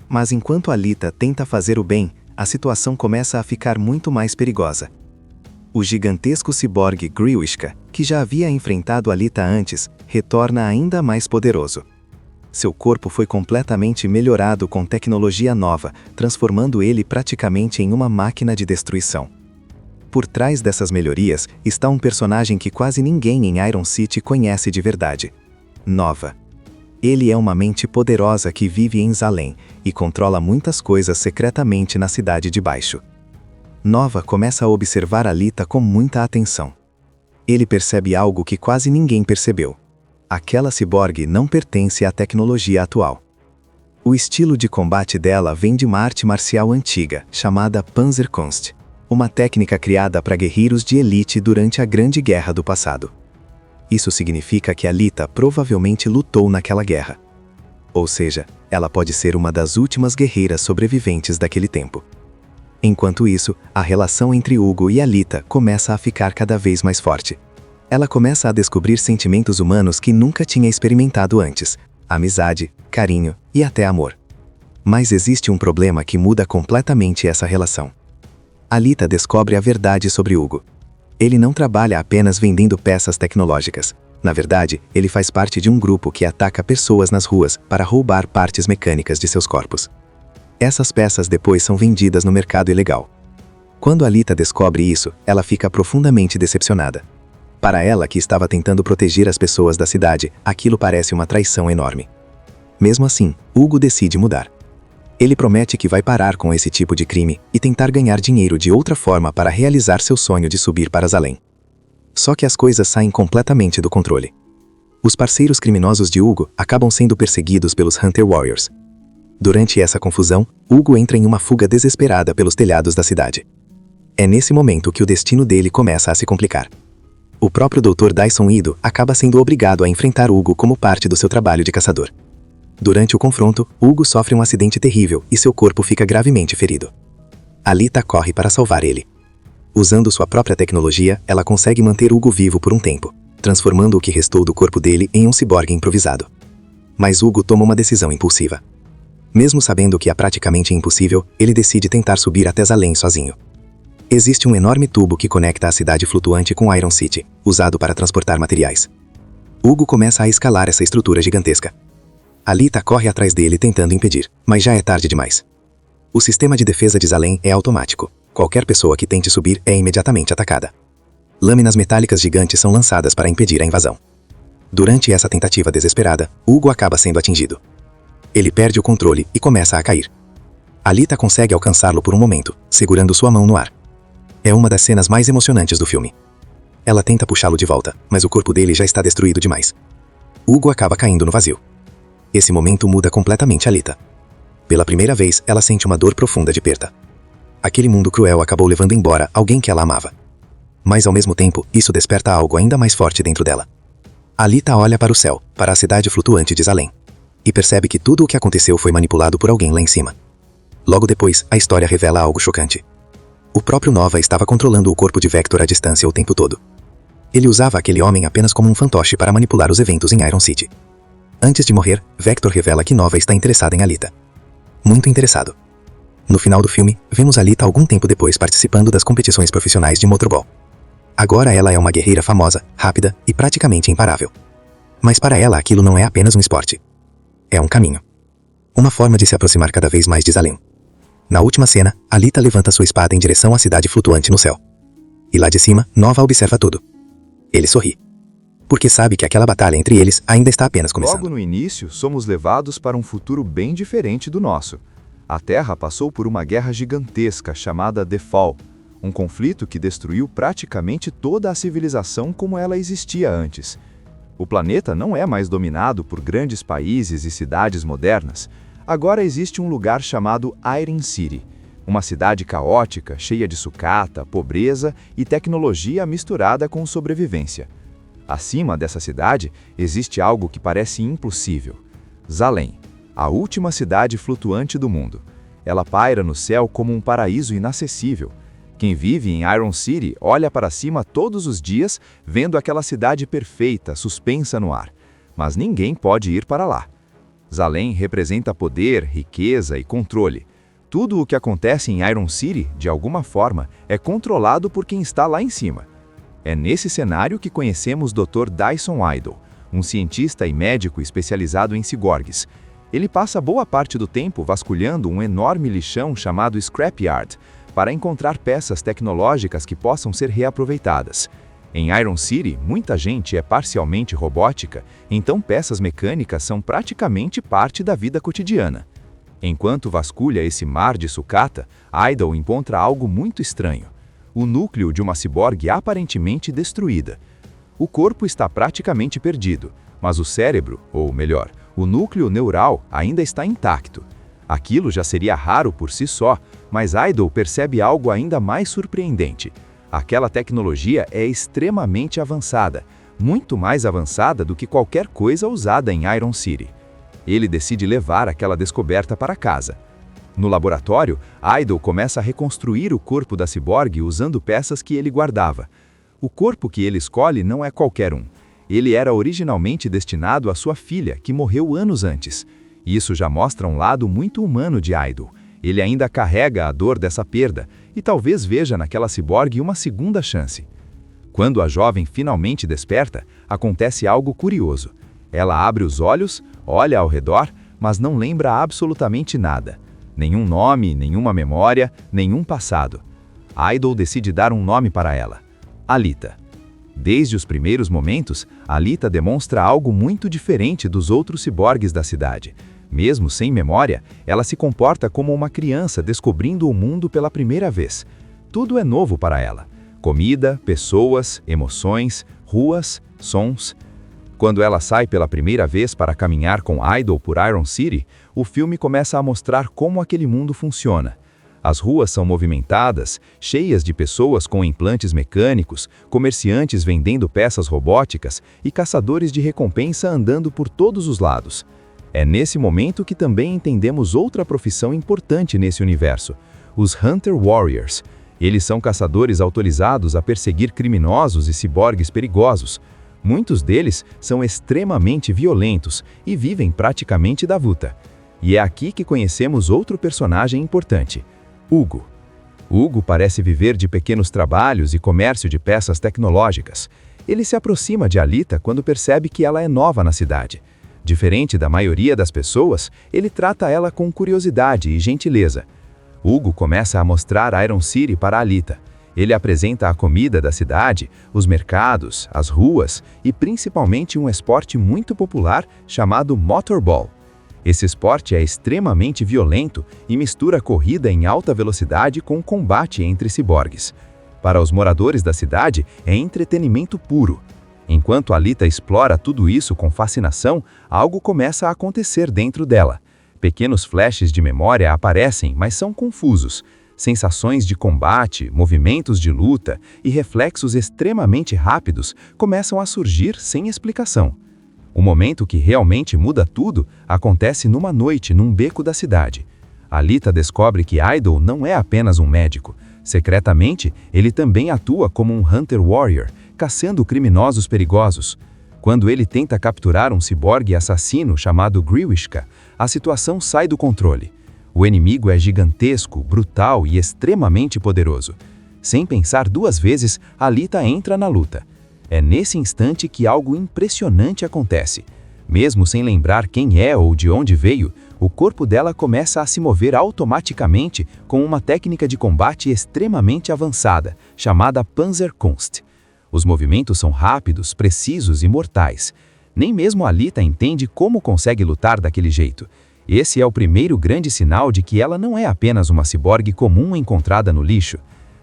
Mas enquanto Alita tenta fazer o bem, a situação começa a ficar muito mais perigosa. O gigantesco ciborgue Griwishka, que já havia enfrentado Alita antes, retorna ainda mais poderoso. Seu corpo foi completamente melhorado com tecnologia nova, transformando ele praticamente em uma máquina de destruição. Por trás dessas melhorias está um personagem que quase ninguém em Iron City conhece de verdade: Nova. Ele é uma mente poderosa que vive em Zalem e controla muitas coisas secretamente na Cidade de Baixo. Nova começa a observar Alita com muita atenção. Ele percebe algo que quase ninguém percebeu: aquela ciborgue não pertence à tecnologia atual. O estilo de combate dela vem de uma arte marcial antiga, chamada Panzerkunst, uma técnica criada para guerreiros de elite durante a Grande Guerra do passado. Isso significa que Alita provavelmente lutou naquela guerra. Ou seja, ela pode ser uma das últimas guerreiras sobreviventes daquele tempo. Enquanto isso, a relação entre Hugo e Alita começa a ficar cada vez mais forte. Ela começa a descobrir sentimentos humanos que nunca tinha experimentado antes: amizade, carinho e até amor. Mas existe um problema que muda completamente essa relação. Alita descobre a verdade sobre Hugo. Ele não trabalha apenas vendendo peças tecnológicas. Na verdade, ele faz parte de um grupo que ataca pessoas nas ruas para roubar partes mecânicas de seus corpos. Essas peças depois são vendidas no mercado ilegal. Quando Alita descobre isso, ela fica profundamente decepcionada. Para ela, que estava tentando proteger as pessoas da cidade, aquilo parece uma traição enorme. Mesmo assim, Hugo decide mudar. Ele promete que vai parar com esse tipo de crime e tentar ganhar dinheiro de outra forma para realizar seu sonho de subir para Zalem. Só que as coisas saem completamente do controle. Os parceiros criminosos de Hugo acabam sendo perseguidos pelos Hunter Warriors. Durante essa confusão, Hugo entra em uma fuga desesperada pelos telhados da cidade. É nesse momento que o destino dele começa a se complicar. O próprio Dr. Dyson Ido acaba sendo obrigado a enfrentar Hugo como parte do seu trabalho de caçador. Durante o confronto, Hugo sofre um acidente terrível e seu corpo fica gravemente ferido. Alita corre para salvar ele. Usando sua própria tecnologia, ela consegue manter Hugo vivo por um tempo, transformando o que restou do corpo dele em um ciborgue improvisado. Mas Hugo toma uma decisão impulsiva. Mesmo sabendo que é praticamente impossível, ele decide tentar subir até Zalem sozinho. Existe um enorme tubo que conecta a cidade flutuante com Iron City, usado para transportar materiais. Hugo começa a escalar essa estrutura gigantesca. Alita corre atrás dele tentando impedir, mas já é tarde demais. O sistema de defesa de Zalem é automático. Qualquer pessoa que tente subir é imediatamente atacada. Lâminas metálicas gigantes são lançadas para impedir a invasão. Durante essa tentativa desesperada, Hugo acaba sendo atingido. Ele perde o controle e começa a cair. Alita consegue alcançá-lo por um momento, segurando sua mão no ar. É uma das cenas mais emocionantes do filme. Ela tenta puxá-lo de volta, mas o corpo dele já está destruído demais. Hugo acaba caindo no vazio. Esse momento muda completamente Alita. Pela primeira vez, ela sente uma dor profunda de perda. Aquele mundo cruel acabou levando embora alguém que ela amava. Mas ao mesmo tempo, isso desperta algo ainda mais forte dentro dela. Alita olha para o céu, para a cidade flutuante de Zalem. e percebe que tudo o que aconteceu foi manipulado por alguém lá em cima. Logo depois, a história revela algo chocante. O próprio Nova estava controlando o corpo de Vector à distância o tempo todo. Ele usava aquele homem apenas como um fantoche para manipular os eventos em Iron City. Antes de morrer, Vector revela que Nova está interessada em Alita. Muito interessado. No final do filme, vemos Alita algum tempo depois participando das competições profissionais de motorball. Agora ela é uma guerreira famosa, rápida e praticamente imparável. Mas para ela aquilo não é apenas um esporte. É um caminho. Uma forma de se aproximar cada vez mais de Zalem. Na última cena, Alita levanta sua espada em direção à cidade flutuante no céu. E lá de cima, Nova observa tudo. Ele sorri. Porque sabe que aquela batalha entre eles ainda está apenas começando. Logo no início, somos levados para um futuro bem diferente do nosso. A Terra passou por uma guerra gigantesca chamada The Fall, um conflito que destruiu praticamente toda a civilização como ela existia antes. O planeta não é mais dominado por grandes países e cidades modernas. Agora existe um lugar chamado Iron City, uma cidade caótica, cheia de sucata, pobreza e tecnologia misturada com sobrevivência. Acima dessa cidade existe algo que parece impossível: Zalem, a última cidade flutuante do mundo. Ela paira no céu como um paraíso inacessível. Quem vive em Iron City olha para cima todos os dias, vendo aquela cidade perfeita, suspensa no ar. Mas ninguém pode ir para lá. Zalem representa poder, riqueza e controle. Tudo o que acontece em Iron City, de alguma forma, é controlado por quem está lá em cima. É nesse cenário que conhecemos Dr. Dyson Idle, um cientista e médico especializado em ciborgues. Ele passa boa parte do tempo vasculhando um enorme lixão chamado Scrapyard, para encontrar peças tecnológicas que possam ser reaproveitadas. Em Iron City, muita gente é parcialmente robótica, então peças mecânicas são praticamente parte da vida cotidiana. Enquanto vasculha esse mar de sucata, Idle encontra algo muito estranho: o núcleo de uma ciborgue aparentemente destruída. O corpo está praticamente perdido, mas o cérebro, ou melhor, o núcleo neural, ainda está intacto. Aquilo já seria raro por si só, mas Idle percebe algo ainda mais surpreendente. Aquela tecnologia é extremamente avançada, muito mais avançada do que qualquer coisa usada em Iron City. Ele decide levar aquela descoberta para casa. No laboratório, Idle começa a reconstruir o corpo da ciborgue usando peças que ele guardava. O corpo que ele escolhe não é qualquer um. Ele era originalmente destinado à sua filha, que morreu anos antes. Isso já mostra um lado muito humano de Idle. Ele ainda carrega a dor dessa perda e talvez veja naquela ciborgue uma segunda chance. Quando a jovem finalmente desperta, acontece algo curioso. Ela abre os olhos, olha ao redor, mas não lembra absolutamente nada. Nenhum nome, nenhuma memória, nenhum passado. Idle decide dar um nome para ela: Alita. Desde os primeiros momentos, Alita demonstra algo muito diferente dos outros ciborgues da cidade. Mesmo sem memória, ela se comporta como uma criança descobrindo o mundo pela primeira vez. Tudo é novo para ela: comida, pessoas, emoções, ruas, sons. Quando ela sai pela primeira vez para caminhar com Idle por Iron City, o filme começa a mostrar como aquele mundo funciona. As ruas são movimentadas, cheias de pessoas com implantes mecânicos, comerciantes vendendo peças robóticas e caçadores de recompensa andando por todos os lados. É nesse momento que também entendemos outra profissão importante nesse universo: os Hunter Warriors. Eles são caçadores autorizados a perseguir criminosos e ciborgues perigosos. Muitos deles são extremamente violentos e vivem praticamente da luta. E é aqui que conhecemos outro personagem importante: Hugo. Hugo parece viver de pequenos trabalhos e comércio de peças tecnológicas. Ele se aproxima de Alita quando percebe que ela é nova na cidade. Diferente da maioria das pessoas, ele trata ela com curiosidade e gentileza. Hugo começa a mostrar Iron City para Alita. Ele apresenta a comida da cidade, os mercados, as ruas e principalmente um esporte muito popular chamado motorball. Esse esporte é extremamente violento e mistura corrida em alta velocidade com combate entre ciborgues. Para os moradores da cidade, é entretenimento puro. Enquanto Alita explora tudo isso com fascinação, algo começa a acontecer dentro dela. Pequenos flashes de memória aparecem, mas são confusos. Sensações de combate, movimentos de luta e reflexos extremamente rápidos começam a surgir sem explicação. O momento que realmente muda tudo acontece numa noite num beco da cidade. Alita descobre que Idol não é apenas um médico. Secretamente, ele também atua como um Hunter Warrior, caçando criminosos perigosos. Quando ele tenta capturar um ciborgue assassino chamado Griwishka, a situação sai do controle. O inimigo é gigantesco, brutal e extremamente poderoso. Sem pensar duas vezes, Alita entra na luta. É nesse instante que algo impressionante acontece. Mesmo sem lembrar quem é ou de onde veio, o corpo dela começa a se mover automaticamente com uma técnica de combate extremamente avançada, chamada Panzerkunst. Os movimentos são rápidos, precisos e mortais. Nem mesmo Alita entende como consegue lutar daquele jeito. Esse é o primeiro grande sinal de que ela não é apenas uma ciborgue comum encontrada no lixo.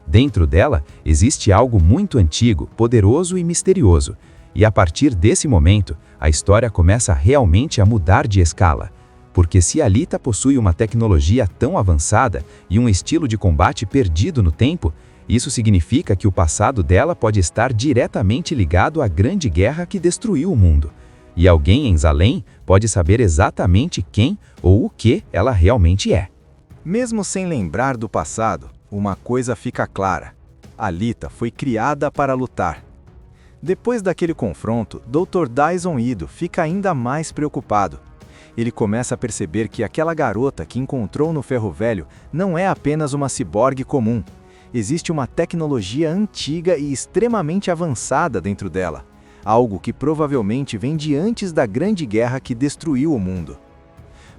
Dentro dela existe algo muito antigo, poderoso e misterioso. E a partir desse momento, a história começa realmente a mudar de escala. Porque se Alita possui uma tecnologia tão avançada e um estilo de combate perdido no tempo, isso significa que o passado dela pode estar diretamente ligado à grande guerra que destruiu o mundo. E alguém em Zalem pode saber exatamente quem ou o que ela realmente é. Mesmo sem lembrar do passado, uma coisa fica clara: Alita foi criada para lutar. Depois daquele confronto, Dr. Dyson Ido fica ainda mais preocupado. Ele começa a perceber que aquela garota que encontrou no Ferro Velho não é apenas uma ciborgue comum. Existe uma tecnologia antiga e extremamente avançada dentro dela, algo que provavelmente vem de antes da Grande Guerra que destruiu o mundo.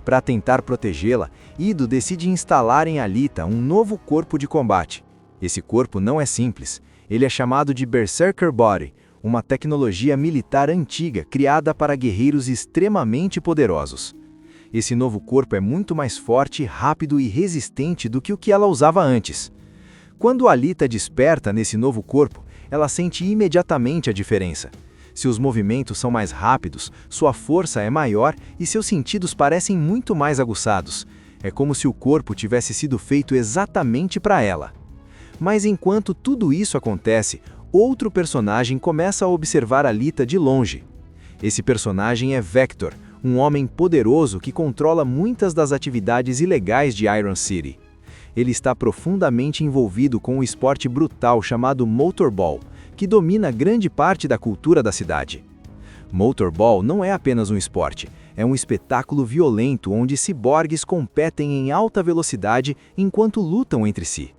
Para tentar protegê-la, Ido decide instalar em Alita um novo corpo de combate. Esse corpo não é simples, ele é chamado de Berserker Body, uma tecnologia militar antiga criada para guerreiros extremamente poderosos. Esse novo corpo é muito mais forte, rápido e resistente do que o que ela usava antes. Quando Alita desperta nesse novo corpo, ela sente imediatamente a diferença. Seus movimentos são mais rápidos, sua força é maior e seus sentidos parecem muito mais aguçados. É como se o corpo tivesse sido feito exatamente para ela. Mas enquanto tudo isso acontece, outro personagem começa a observar Alita de longe. Esse personagem é Vector, um homem poderoso que controla muitas das atividades ilegais de Iron City. Ele está profundamente envolvido com um esporte brutal chamado Motorball, que domina grande parte da cultura da cidade. Motorball não é apenas um esporte, é um espetáculo violento onde ciborgues competem em alta velocidade enquanto lutam entre si.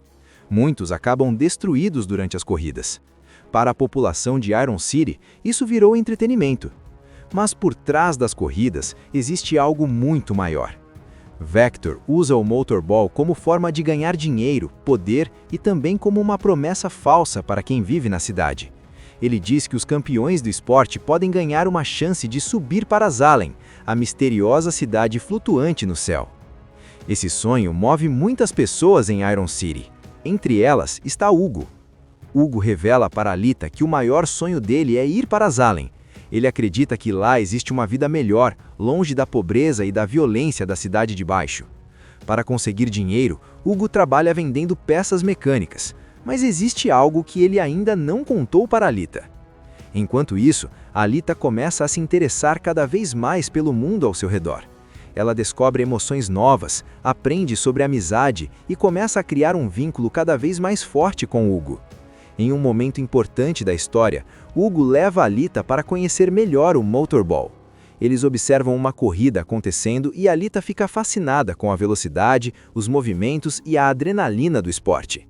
Muitos acabam destruídos durante as corridas. Para a população de Iron City, isso virou entretenimento. Mas por trás das corridas existe algo muito maior. Vector usa o Motorball como forma de ganhar dinheiro, poder e também como uma promessa falsa para quem vive na cidade. Ele diz que os campeões do esporte podem ganhar uma chance de subir para Zalem, a misteriosa cidade flutuante no céu. Esse sonho move muitas pessoas em Iron City. Entre elas está Hugo. Hugo revela para Alita que o maior sonho dele é ir para Zalem. Ele acredita que lá existe uma vida melhor, longe da pobreza e da violência da cidade de baixo. Para conseguir dinheiro, Hugo trabalha vendendo peças mecânicas, mas existe algo que ele ainda não contou para Alita. Enquanto isso, Alita começa a se interessar cada vez mais pelo mundo ao seu redor. Ela descobre emoções novas, aprende sobre amizade e começa a criar um vínculo cada vez mais forte com Hugo. Em um momento importante da história, Hugo leva Alita para conhecer melhor o Motorball. Eles observam uma corrida acontecendo e Alita fica fascinada com a velocidade, os movimentos e a adrenalina do esporte.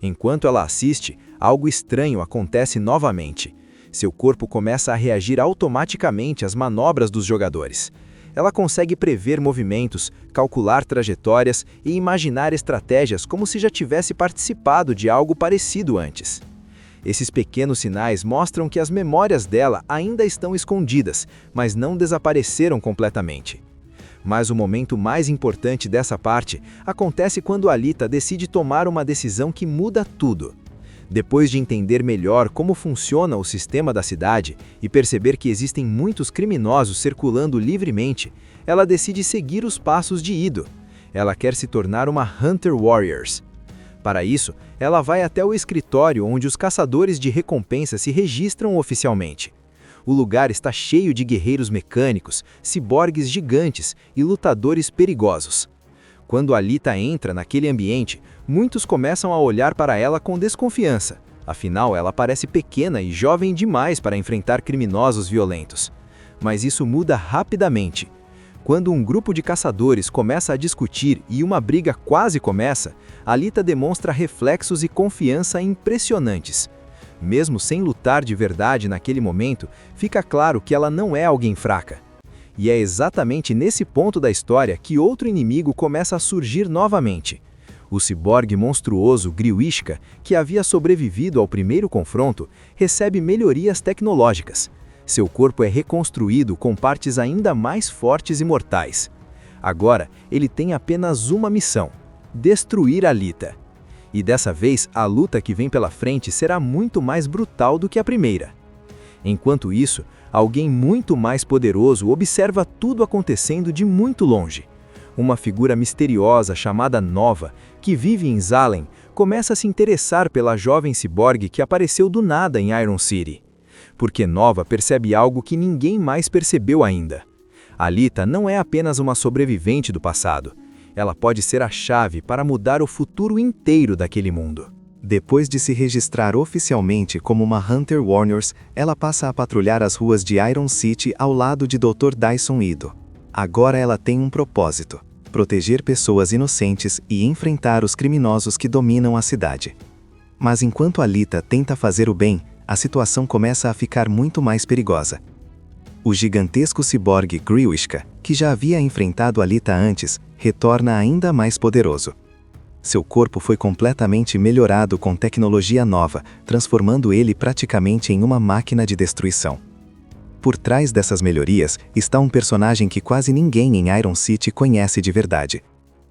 Enquanto ela assiste, algo estranho acontece novamente. Seu corpo começa a reagir automaticamente às manobras dos jogadores. Ela consegue prever movimentos, calcular trajetórias e imaginar estratégias como se já tivesse participado de algo parecido antes. Esses pequenos sinais mostram que as memórias dela ainda estão escondidas, mas não desapareceram completamente. Mas o momento mais importante dessa parte acontece quando Alita decide tomar uma decisão que muda tudo. Depois de entender melhor como funciona o sistema da cidade e perceber que existem muitos criminosos circulando livremente, ela decide seguir os passos de Ido. Ela quer se tornar uma Hunter Warriors. Para isso, ela vai até o escritório onde os caçadores de recompensa se registram oficialmente. O lugar está cheio de guerreiros mecânicos, ciborgues gigantes e lutadores perigosos. Quando Alita entra naquele ambiente, muitos começam a olhar para ela com desconfiança. Afinal, ela parece pequena e jovem demais para enfrentar criminosos violentos. Mas isso muda rapidamente. Quando um grupo de caçadores começa a discutir e uma briga quase começa, Alita demonstra reflexos e confiança impressionantes. Mesmo sem lutar de verdade naquele momento, fica claro que ela não é alguém fraca. E é exatamente nesse ponto da história que outro inimigo começa a surgir novamente. O ciborgue monstruoso Griwishka, que havia sobrevivido ao primeiro confronto, recebe melhorias tecnológicas. Seu corpo é reconstruído com partes ainda mais fortes e mortais. Agora, ele tem apenas uma missão: destruir Alita. E dessa vez, a luta que vem pela frente será muito mais brutal do que a primeira. Enquanto isso, alguém muito mais poderoso observa tudo acontecendo de muito longe. Uma figura misteriosa chamada Nova, que vive em Zalem, começa a se interessar pela jovem ciborgue que apareceu do nada em Iron City. Porque Nova percebe algo que ninguém mais percebeu ainda. Alita não é apenas uma sobrevivente do passado. Ela pode ser a chave para mudar o futuro inteiro daquele mundo. Depois de se registrar oficialmente como uma Hunter Warriors, ela passa a patrulhar as ruas de Iron City ao lado de Dr. Dyson Ido. Agora ela tem um propósito: proteger pessoas inocentes e enfrentar os criminosos que dominam a cidade. Mas enquanto Alita tenta fazer o bem, a situação começa a ficar muito mais perigosa. O gigantesco ciborgue Griwishka, que já havia enfrentado Alita antes, retorna ainda mais poderoso. Seu corpo foi completamente melhorado com tecnologia nova, transformando ele praticamente em uma máquina de destruição. Por trás dessas melhorias está um personagem que quase ninguém em Iron City conhece de verdade: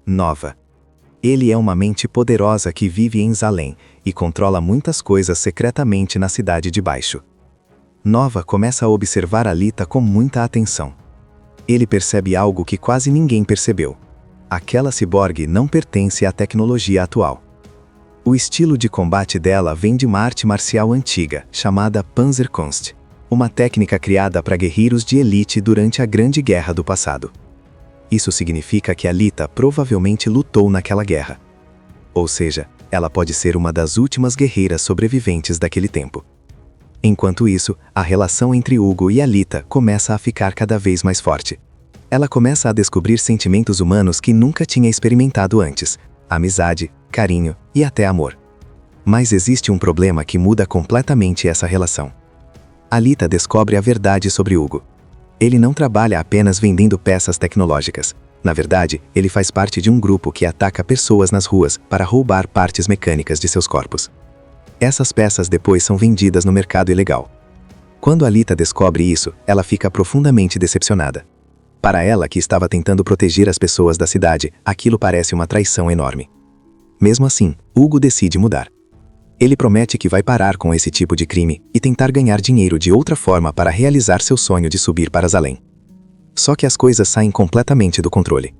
Nova. Ele é uma mente poderosa que vive em Zalem e controla muitas coisas secretamente na Cidade de Baixo. Nova começa a observar Alita com muita atenção. Ele percebe algo que quase ninguém percebeu: aquela ciborgue não pertence à tecnologia atual. O estilo de combate dela vem de uma arte marcial antiga, chamada Panzerkunst, uma técnica criada para guerreiros de elite durante a Grande Guerra do passado. Isso significa que Alita provavelmente lutou naquela guerra. Ou seja, ela pode ser uma das últimas guerreiras sobreviventes daquele tempo. Enquanto isso, a relação entre Hugo e Alita começa a ficar cada vez mais forte. Ela começa a descobrir sentimentos humanos que nunca tinha experimentado antes: amizade, carinho e até amor. Mas existe um problema que muda completamente essa relação. Alita descobre a verdade sobre Hugo. Ele não trabalha apenas vendendo peças tecnológicas. Na verdade, ele faz parte de um grupo que ataca pessoas nas ruas para roubar partes mecânicas de seus corpos. Essas peças depois são vendidas no mercado ilegal. Quando Alita descobre isso, ela fica profundamente decepcionada. Para ela, que estava tentando proteger as pessoas da cidade, aquilo parece uma traição enorme. Mesmo assim, Hugo decide mudar. Ele promete que vai parar com esse tipo de crime e tentar ganhar dinheiro de outra forma para realizar seu sonho de subir para Zalem. Só que as coisas saem completamente do controle.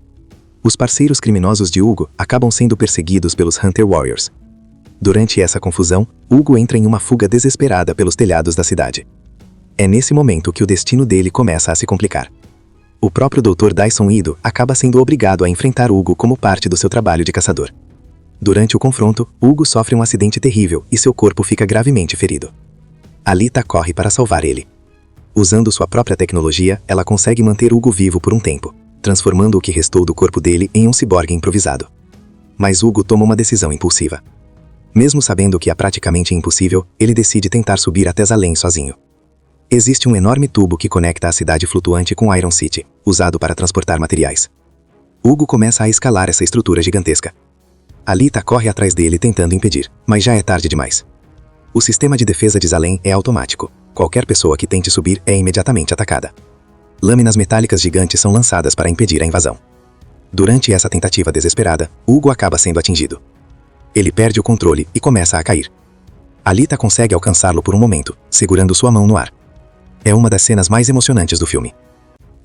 Os parceiros criminosos de Hugo acabam sendo perseguidos pelos Hunter Warriors. Durante essa confusão, Hugo entra em uma fuga desesperada pelos telhados da cidade. É nesse momento que o destino dele começa a se complicar. O próprio Dr. Dyson Ido acaba sendo obrigado a enfrentar Hugo como parte do seu trabalho de caçador. Durante o confronto, Hugo sofre um acidente terrível e seu corpo fica gravemente ferido. Alita corre para salvar ele. Usando sua própria tecnologia, ela consegue manter Hugo vivo por um tempo, transformando o que restou do corpo dele em um ciborgue improvisado. Mas Hugo toma uma decisão impulsiva. Mesmo sabendo que é praticamente impossível, ele decide tentar subir até Zalem sozinho. Existe um enorme tubo que conecta a cidade flutuante com Iron City, usado para transportar materiais. Hugo começa a escalar essa estrutura gigantesca. Alita corre atrás dele tentando impedir, mas já é tarde demais. O sistema de defesa de Zalem é automático. Qualquer pessoa que tente subir é imediatamente atacada. Lâminas metálicas gigantes são lançadas para impedir a invasão. Durante essa tentativa desesperada, Hugo acaba sendo atingido. Ele perde o controle e começa a cair. Alita consegue alcançá-lo por um momento, segurando sua mão no ar. É uma das cenas mais emocionantes do filme.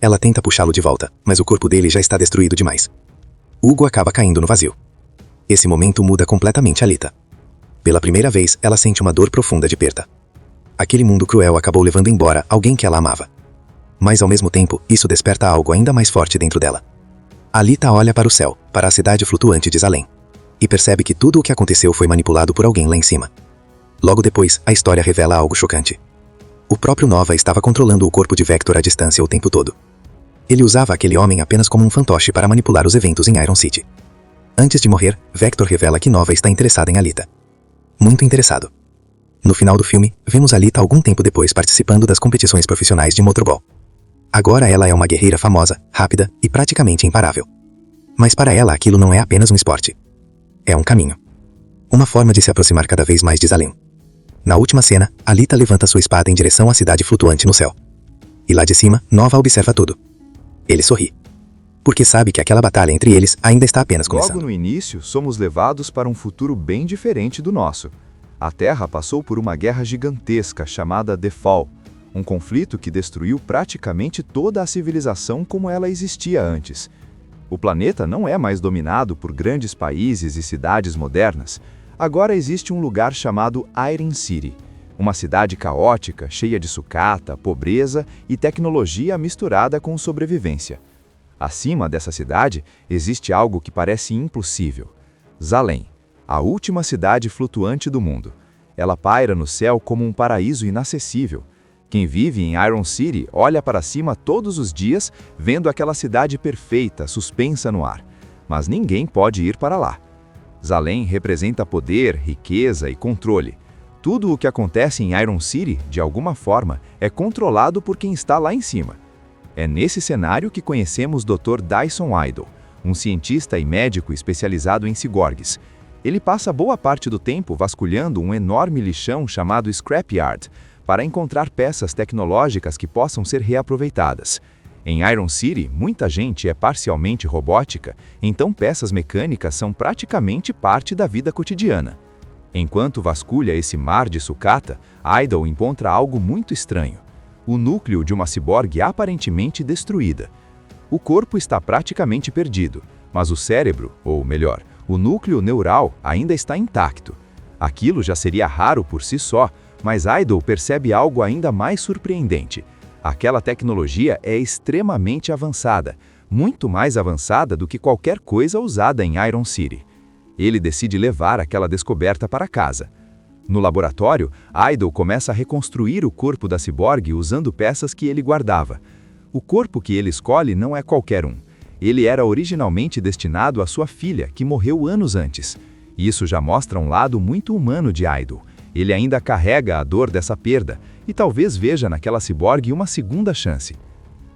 Ela tenta puxá-lo de volta, mas o corpo dele já está destruído demais. Hugo acaba caindo no vazio. Esse momento muda completamente Alita. Pela primeira vez, ela sente uma dor profunda de perda. aquele mundo cruel acabou levando embora alguém que ela amava. Mas ao mesmo tempo, isso desperta algo ainda mais forte dentro dela. Alita olha para o céu, para a cidade flutuante de Zalem, e percebe que tudo o que aconteceu foi manipulado por alguém lá em cima. Logo depois, a história revela algo chocante. O próprio Nova estava controlando o corpo de Vector à distância o tempo todo. Ele usava aquele homem apenas como um fantoche para manipular os eventos em Iron City. Antes de morrer, Vector revela que Nova está interessada em Alita. Muito interessado. No final do filme, vemos Alita algum tempo depois participando das competições profissionais de motorball. Agora ela é uma guerreira famosa, rápida e praticamente imparável. Mas para ela aquilo não é apenas um esporte. É um caminho. Uma forma de se aproximar cada vez mais de Zalem. Na última cena, Alita levanta sua espada em direção à cidade flutuante no céu. E lá de cima, Nova observa tudo. Ele sorri. Porque sabe que aquela batalha entre eles ainda está apenas começando. Logo no início, somos levados para um futuro bem diferente do nosso. A Terra passou por uma guerra gigantesca chamada The Fall, um conflito que destruiu praticamente toda a civilização como ela existia antes. O planeta não é mais dominado por grandes países e cidades modernas. Agora existe um lugar chamado Iron City, uma cidade caótica, cheia de sucata, pobreza e tecnologia misturada com sobrevivência. Acima dessa cidade existe algo que parece impossível: Zalem, a última cidade flutuante do mundo. Ela paira no céu como um paraíso inacessível. Quem vive em Iron City olha para cima todos os dias, vendo aquela cidade perfeita, suspensa no ar. Mas ninguém pode ir para lá. Zalem representa poder, riqueza e controle. Tudo o que acontece em Iron City, de alguma forma, é controlado por quem está lá em cima. É nesse cenário que conhecemos Dr. Dyson Idle, um cientista e médico especializado em ciborgues. Ele passa boa parte do tempo vasculhando um enorme lixão chamado Scrapyard, para encontrar peças tecnológicas que possam ser reaproveitadas. Em Iron City, muita gente é parcialmente robótica, então peças mecânicas são praticamente parte da vida cotidiana. Enquanto vasculha esse mar de sucata, Idle encontra algo muito estranho: o núcleo de uma ciborgue aparentemente destruída. O corpo está praticamente perdido, mas o cérebro, ou melhor, o núcleo neural, ainda está intacto. Aquilo já seria raro por si só, mas Idle percebe algo ainda mais surpreendente. Aquela tecnologia é extremamente avançada, muito mais avançada do que qualquer coisa usada em Iron City. Ele decide levar aquela descoberta para casa. No laboratório, Idle começa a reconstruir o corpo da ciborgue usando peças que ele guardava. O corpo que ele escolhe não é qualquer um. Ele era originalmente destinado à sua filha, que morreu anos antes. Isso já mostra um lado muito humano de Idle. Ele ainda carrega a dor dessa perda e talvez veja naquela ciborgue uma segunda chance.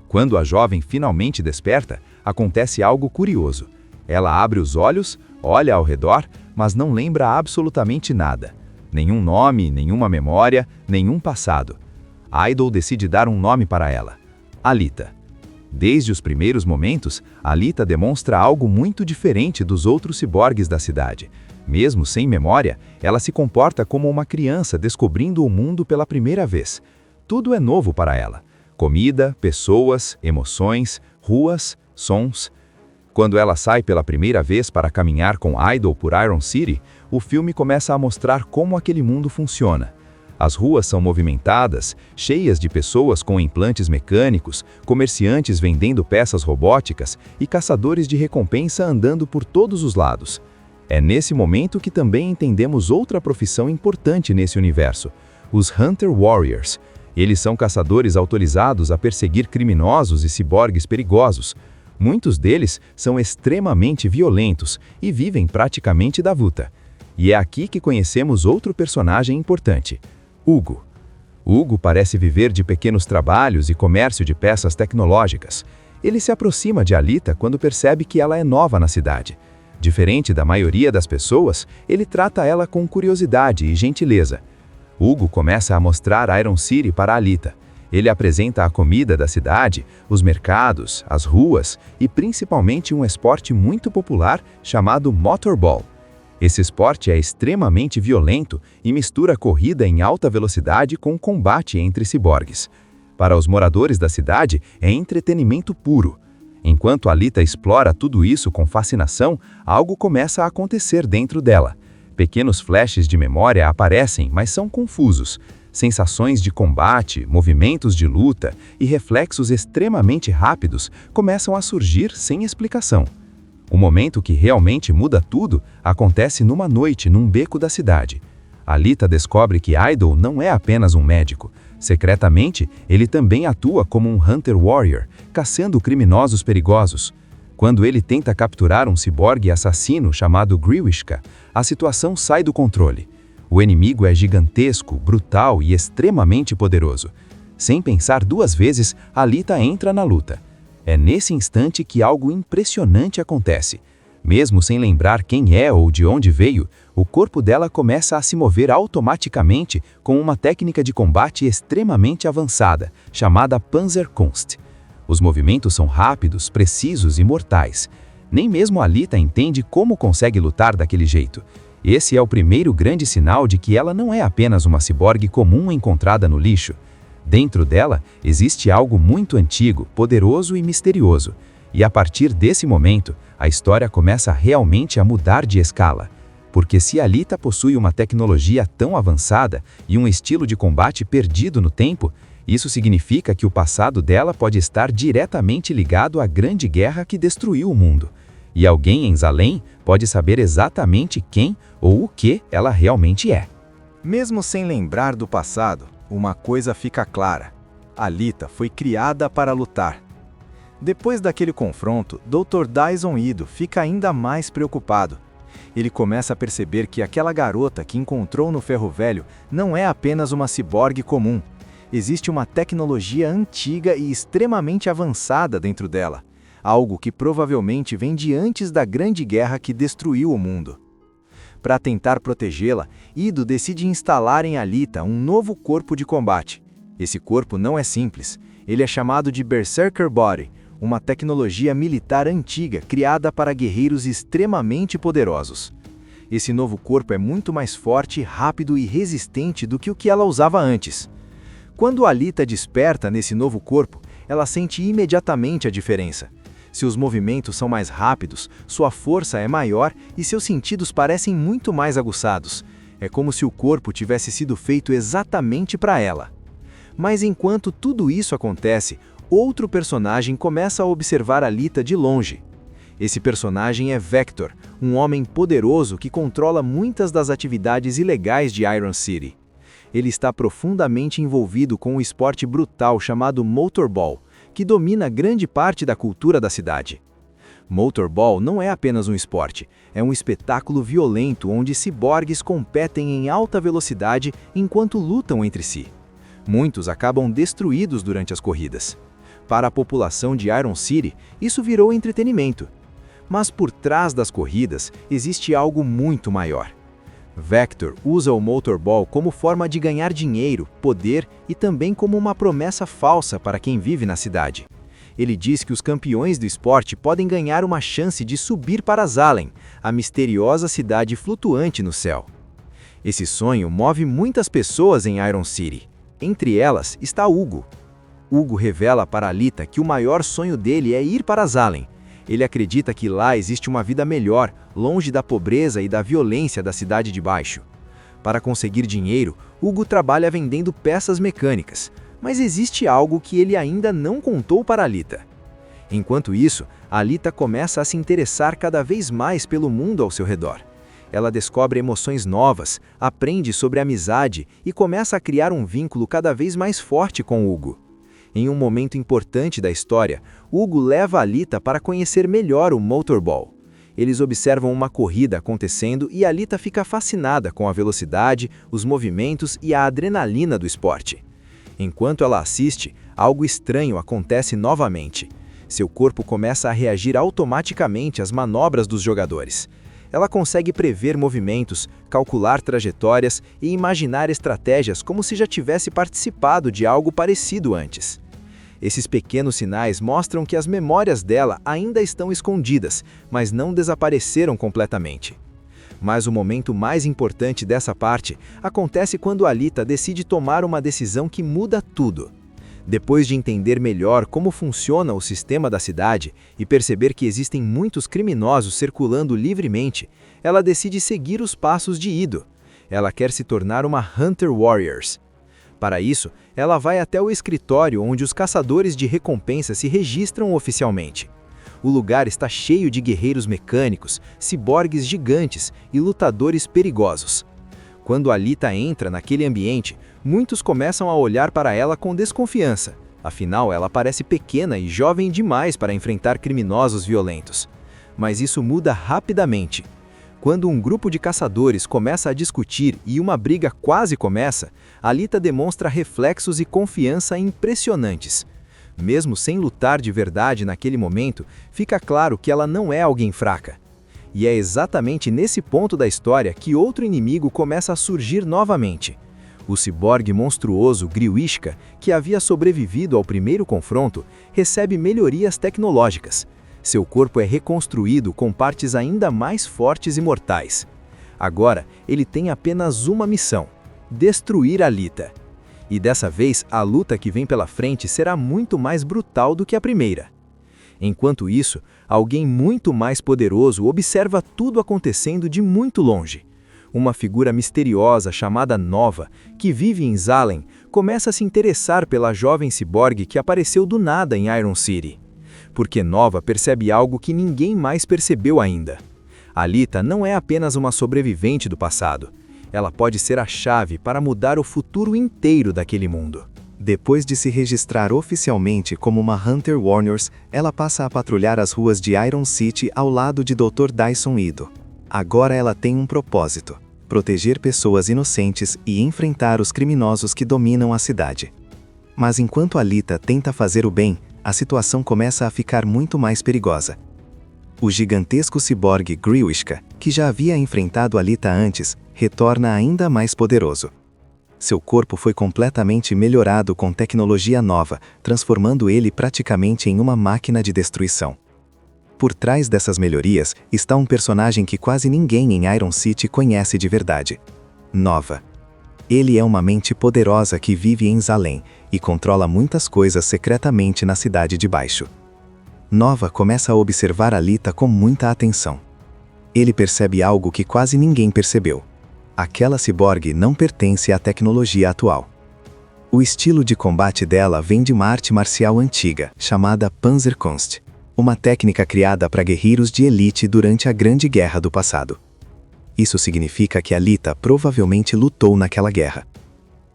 Quando a jovem finalmente desperta, acontece algo curioso. Ela abre os olhos, olha ao redor, mas não lembra absolutamente nada. Nenhum nome, nenhuma memória, nenhum passado. Idle decide dar um nome para ela: Alita. Desde os primeiros momentos, Alita demonstra algo muito diferente dos outros ciborgues da cidade. Mesmo sem memória, ela se comporta como uma criança descobrindo o mundo pela primeira vez. Tudo é novo para ela: comida, pessoas, emoções, ruas, sons. Quando ela sai pela primeira vez para caminhar com Idle por Iron City, o filme começa a mostrar como aquele mundo funciona. As ruas são movimentadas, cheias de pessoas com implantes mecânicos, comerciantes vendendo peças robóticas e caçadores de recompensa andando por todos os lados. É nesse momento que também entendemos outra profissão importante nesse universo: os Hunter Warriors. Eles são caçadores autorizados a perseguir criminosos e ciborgues perigosos. Muitos deles são extremamente violentos e vivem praticamente da luta. E é aqui que conhecemos outro personagem importante: Hugo. Hugo parece viver de pequenos trabalhos e comércio de peças tecnológicas. Ele se aproxima de Alita quando percebe que ela é nova na cidade. Diferente da maioria das pessoas, ele trata ela com curiosidade e gentileza. Hugo começa a mostrar Iron City para Alita. Ele apresenta a comida da cidade, os mercados, as ruas e principalmente um esporte muito popular chamado motorball. Esse esporte é extremamente violento e mistura corrida em alta velocidade com combate entre ciborgues. Para os moradores da cidade, é entretenimento puro. Enquanto Alita explora tudo isso com fascinação, algo começa a acontecer dentro dela. Pequenos flashes de memória aparecem, mas são confusos. Sensações de combate, movimentos de luta e reflexos extremamente rápidos começam a surgir sem explicação. O momento que realmente muda tudo acontece numa noite num beco da cidade. Alita descobre que Idol não é apenas um médico. Secretamente, ele também atua como um Hunter Warrior, caçando criminosos perigosos. Quando ele tenta capturar um ciborgue assassino chamado Griwishka, a situação sai do controle. O inimigo é gigantesco, brutal e extremamente poderoso. Sem pensar duas vezes, Alita entra na luta. É nesse instante que algo impressionante acontece. Mesmo sem lembrar quem é ou de onde veio, o corpo dela começa a se mover automaticamente com uma técnica de combate extremamente avançada, chamada Panzerkunst. Os movimentos são rápidos, precisos e mortais. Nem mesmo Alita entende como consegue lutar daquele jeito. Esse é o primeiro grande sinal de que ela não é apenas uma ciborgue comum encontrada no lixo. Dentro dela existe algo muito antigo, poderoso e misterioso. E a partir desse momento, a história começa realmente a mudar de escala. Porque se Alita possui uma tecnologia tão avançada e um estilo de combate perdido no tempo, isso significa que o passado dela pode estar diretamente ligado à grande guerra que destruiu o mundo. E alguém em Zalem pode saber exatamente quem ou o que ela realmente é. Mesmo sem lembrar do passado, uma coisa fica clara: Alita foi criada para lutar. Depois daquele confronto, Dr. Dyson Ido fica ainda mais preocupado. Ele começa a perceber que aquela garota que encontrou no Ferro Velho não é apenas uma ciborgue comum. Existe uma tecnologia antiga e extremamente avançada dentro dela, algo que provavelmente vem de antes da grande guerra que destruiu o mundo. Para tentar protegê-la, Ido decide instalar em Alita um novo corpo de combate. Esse corpo não é simples, ele é chamado de Berserker Body, uma tecnologia militar antiga criada para guerreiros extremamente poderosos. Esse novo corpo é muito mais forte, rápido e resistente do que o que ela usava antes. Quando Alita desperta nesse novo corpo, ela sente imediatamente a diferença. Seus movimentos são mais rápidos, sua força é maior e seus sentidos parecem muito mais aguçados. É como se o corpo tivesse sido feito exatamente para ela. Mas enquanto tudo isso acontece, outro personagem começa a observar Alita de longe. Esse personagem é Vector, um homem poderoso que controla muitas das atividades ilegais de Iron City. Ele está profundamente envolvido com um esporte brutal chamado Motorball, que domina grande parte da cultura da cidade. Motorball não é apenas um esporte, é um espetáculo violento onde ciborgues competem em alta velocidade enquanto lutam entre si. Muitos acabam destruídos durante as corridas. Para a população de Iron City, isso virou entretenimento. Mas por trás das corridas existe algo muito maior. Vector usa o Motorball como forma de ganhar dinheiro, poder e também como uma promessa falsa para quem vive na cidade. Ele diz que os campeões do esporte podem ganhar uma chance de subir para Zalem, a misteriosa cidade flutuante no céu. Esse sonho move muitas pessoas em Iron City. Entre elas está Hugo. Hugo revela para Alita que o maior sonho dele é ir para Zalem. Ele acredita que lá existe uma vida melhor, longe da pobreza e da violência da cidade de baixo. Para conseguir dinheiro, Hugo trabalha vendendo peças mecânicas, mas existe algo que ele ainda não contou para Alita. Enquanto isso, Alita começa a se interessar cada vez mais pelo mundo ao seu redor. Ela descobre emoções novas, aprende sobre amizade e começa a criar um vínculo cada vez mais forte com Hugo. Em um momento importante da história, Hugo leva Alita para conhecer melhor o Motorball. Eles observam uma corrida acontecendo e Alita fica fascinada com a velocidade, os movimentos e a adrenalina do esporte. Enquanto ela assiste, algo estranho acontece novamente. Seu corpo começa a reagir automaticamente às manobras dos jogadores. Ela consegue prever movimentos, calcular trajetórias e imaginar estratégias como se já tivesse participado de algo parecido antes. Esses pequenos sinais mostram que as memórias dela ainda estão escondidas, mas não desapareceram completamente. Mas o momento mais importante dessa parte acontece quando Alita decide tomar uma decisão que muda tudo. Depois de entender melhor como funciona o sistema da cidade e perceber que existem muitos criminosos circulando livremente, ela decide seguir os passos de Ido. Ela quer se tornar uma Hunter Warriors. Para isso, ela vai até o escritório onde os caçadores de recompensa se registram oficialmente. O lugar está cheio de guerreiros mecânicos, ciborgues gigantes e lutadores perigosos. Quando Alita entra naquele ambiente, muitos começam a olhar para ela com desconfiança. Afinal, ela parece pequena e jovem demais para enfrentar criminosos violentos. Mas isso muda rapidamente. Quando um grupo de caçadores começa a discutir e uma briga quase começa, Alita demonstra reflexos e confiança impressionantes. Mesmo sem lutar de verdade naquele momento, fica claro que ela não é alguém fraca. E é exatamente nesse ponto da história que outro inimigo começa a surgir novamente. O ciborgue monstruoso Griwishka, que havia sobrevivido ao primeiro confronto, recebe melhorias tecnológicas. Seu corpo é reconstruído com partes ainda mais fortes e mortais. Agora, ele tem apenas uma missão: destruir Alita. E dessa vez, a luta que vem pela frente será muito mais brutal do que a primeira. Enquanto isso, alguém muito mais poderoso observa tudo acontecendo de muito longe. Uma figura misteriosa chamada Nova, que vive em Zalem, começa a se interessar pela jovem ciborgue que apareceu do nada em Iron City. Porque Nova percebe algo que ninguém mais percebeu ainda. Alita não é apenas uma sobrevivente do passado. Ela pode ser a chave para mudar o futuro inteiro daquele mundo. Depois de se registrar oficialmente como uma Hunter Warriors, ela passa a patrulhar as ruas de Iron City ao lado de Dr. Dyson Ido. Agora ela tem um propósito: proteger pessoas inocentes e enfrentar os criminosos que dominam a cidade. Mas enquanto Alita tenta fazer o bem, a situação começa a ficar muito mais perigosa. O gigantesco ciborgue Griwishka, que já havia enfrentado Alita antes, retorna ainda mais poderoso. Seu corpo foi completamente melhorado com tecnologia nova, transformando ele praticamente em uma máquina de destruição. Por trás dessas melhorias está um personagem que quase ninguém em Iron City conhece de verdade: Nova. Ele é uma mente poderosa que vive em Zalem e controla muitas coisas secretamente na Cidade de Baixo. Nova começa a observar Alita com muita atenção. Ele percebe algo que quase ninguém percebeu: aquela ciborgue não pertence à tecnologia atual. O estilo de combate dela vem de uma arte marcial antiga, chamada Panzerkunst, uma técnica criada para guerreiros de elite durante a Grande Guerra do passado. Isso significa que Alita provavelmente lutou naquela guerra.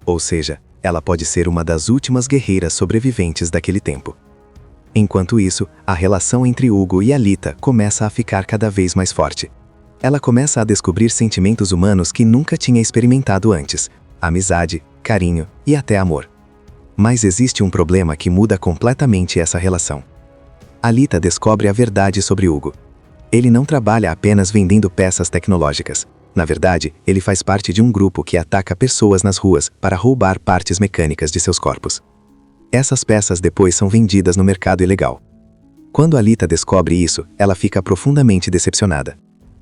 Ou seja, ela pode ser uma das últimas guerreiras sobreviventes daquele tempo. Enquanto isso, a relação entre Hugo e Alita começa a ficar cada vez mais forte. Ela começa a descobrir sentimentos humanos que nunca tinha experimentado antes: amizade, carinho e até amor. Mas existe um problema que muda completamente essa relação. Alita descobre a verdade sobre Hugo. Ele não trabalha apenas vendendo peças tecnológicas. Na verdade, ele faz parte de um grupo que ataca pessoas nas ruas para roubar partes mecânicas de seus corpos. Essas peças depois são vendidas no mercado ilegal. Quando Alita descobre isso, ela fica profundamente decepcionada.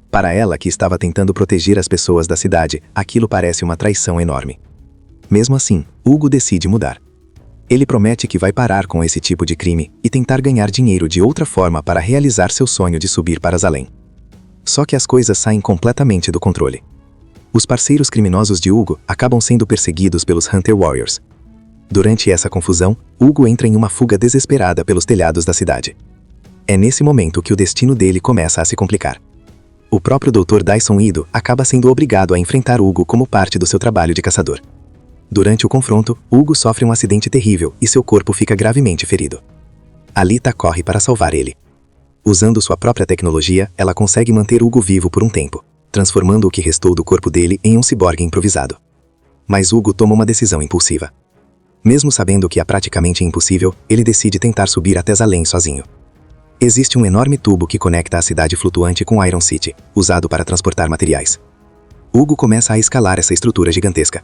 Para ela, que estava tentando proteger as pessoas da cidade, aquilo parece uma traição enorme. Mesmo assim, Hugo decide mudar. Ele promete que vai parar com esse tipo de crime e tentar ganhar dinheiro de outra forma para realizar seu sonho de subir para Zalem. Só que as coisas saem completamente do controle. Os parceiros criminosos de Hugo acabam sendo perseguidos pelos Hunter Warriors. Durante essa confusão, Hugo entra em uma fuga desesperada pelos telhados da cidade. É nesse momento que o destino dele começa a se complicar. O próprio Dr. Dyson Ido acaba sendo obrigado a enfrentar Hugo como parte do seu trabalho de caçador. Durante o confronto, Hugo sofre um acidente terrível e seu corpo fica gravemente ferido. Alita corre para salvar ele. Usando sua própria tecnologia, ela consegue manter Hugo vivo por um tempo, transformando o que restou do corpo dele em um ciborgue improvisado. Mas Hugo toma uma decisão impulsiva. Mesmo sabendo que é praticamente impossível, ele decide tentar subir até Zalem sozinho. Existe um enorme tubo que conecta a cidade flutuante com Iron City, usado para transportar materiais. Hugo começa a escalar essa estrutura gigantesca.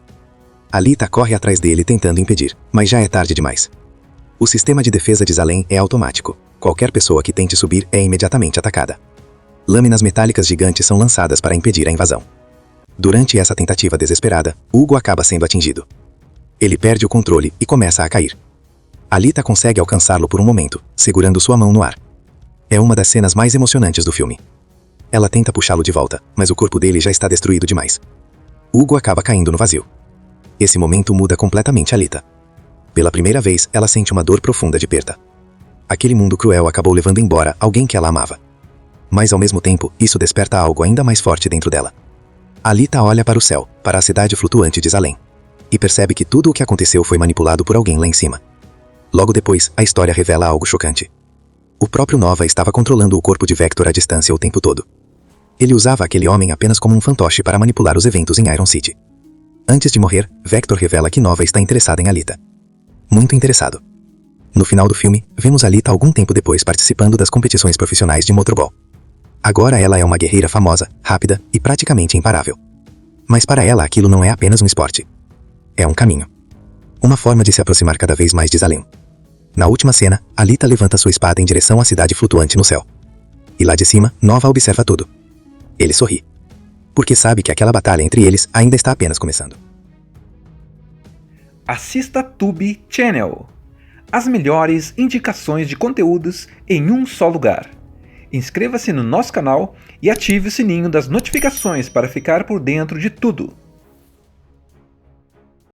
Alita corre atrás dele tentando impedir, mas já é tarde demais. O sistema de defesa de Zalem é automático. Qualquer pessoa que tente subir é imediatamente atacada. Lâminas metálicas gigantes são lançadas para impedir a invasão. Durante essa tentativa desesperada, Hugo acaba sendo atingido. Ele perde o controle e começa a cair. Alita consegue alcançá-lo por um momento, segurando sua mão no ar. É uma das cenas mais emocionantes do filme. Ela tenta puxá-lo de volta, mas o corpo dele já está destruído demais. Hugo acaba caindo no vazio. Esse momento muda completamente Alita. Pela primeira vez, ela sente uma dor profunda de perda. Aquele mundo cruel acabou levando embora alguém que ela amava. Mas ao mesmo tempo, isso desperta algo ainda mais forte dentro dela. Alita olha para o céu, para a cidade flutuante de Zalem, e percebe que tudo o que aconteceu foi manipulado por alguém lá em cima. Logo depois, a história revela algo chocante. O próprio Nova estava controlando o corpo de Vector à distância o tempo todo. Ele usava aquele homem apenas como um fantoche para manipular os eventos em Iron City. Antes de morrer, Vector revela que Nova está interessada em Alita. Muito interessado. No final do filme, vemos Alita algum tempo depois participando das competições profissionais de motorball. Agora ela é uma guerreira famosa, rápida e praticamente imparável. Mas para ela aquilo não é apenas um esporte. É um caminho. Uma forma de se aproximar cada vez mais de Zalem. Na última cena, Alita levanta sua espada em direção à cidade flutuante no céu. E lá de cima, Nova observa tudo. Ele sorri. Porque sabe que aquela batalha entre eles ainda está apenas começando. Assista Tube Channel. As melhores indicações de conteúdos em um só lugar. Inscreva-se no nosso canal e ative o sininho das notificações para ficar por dentro de tudo.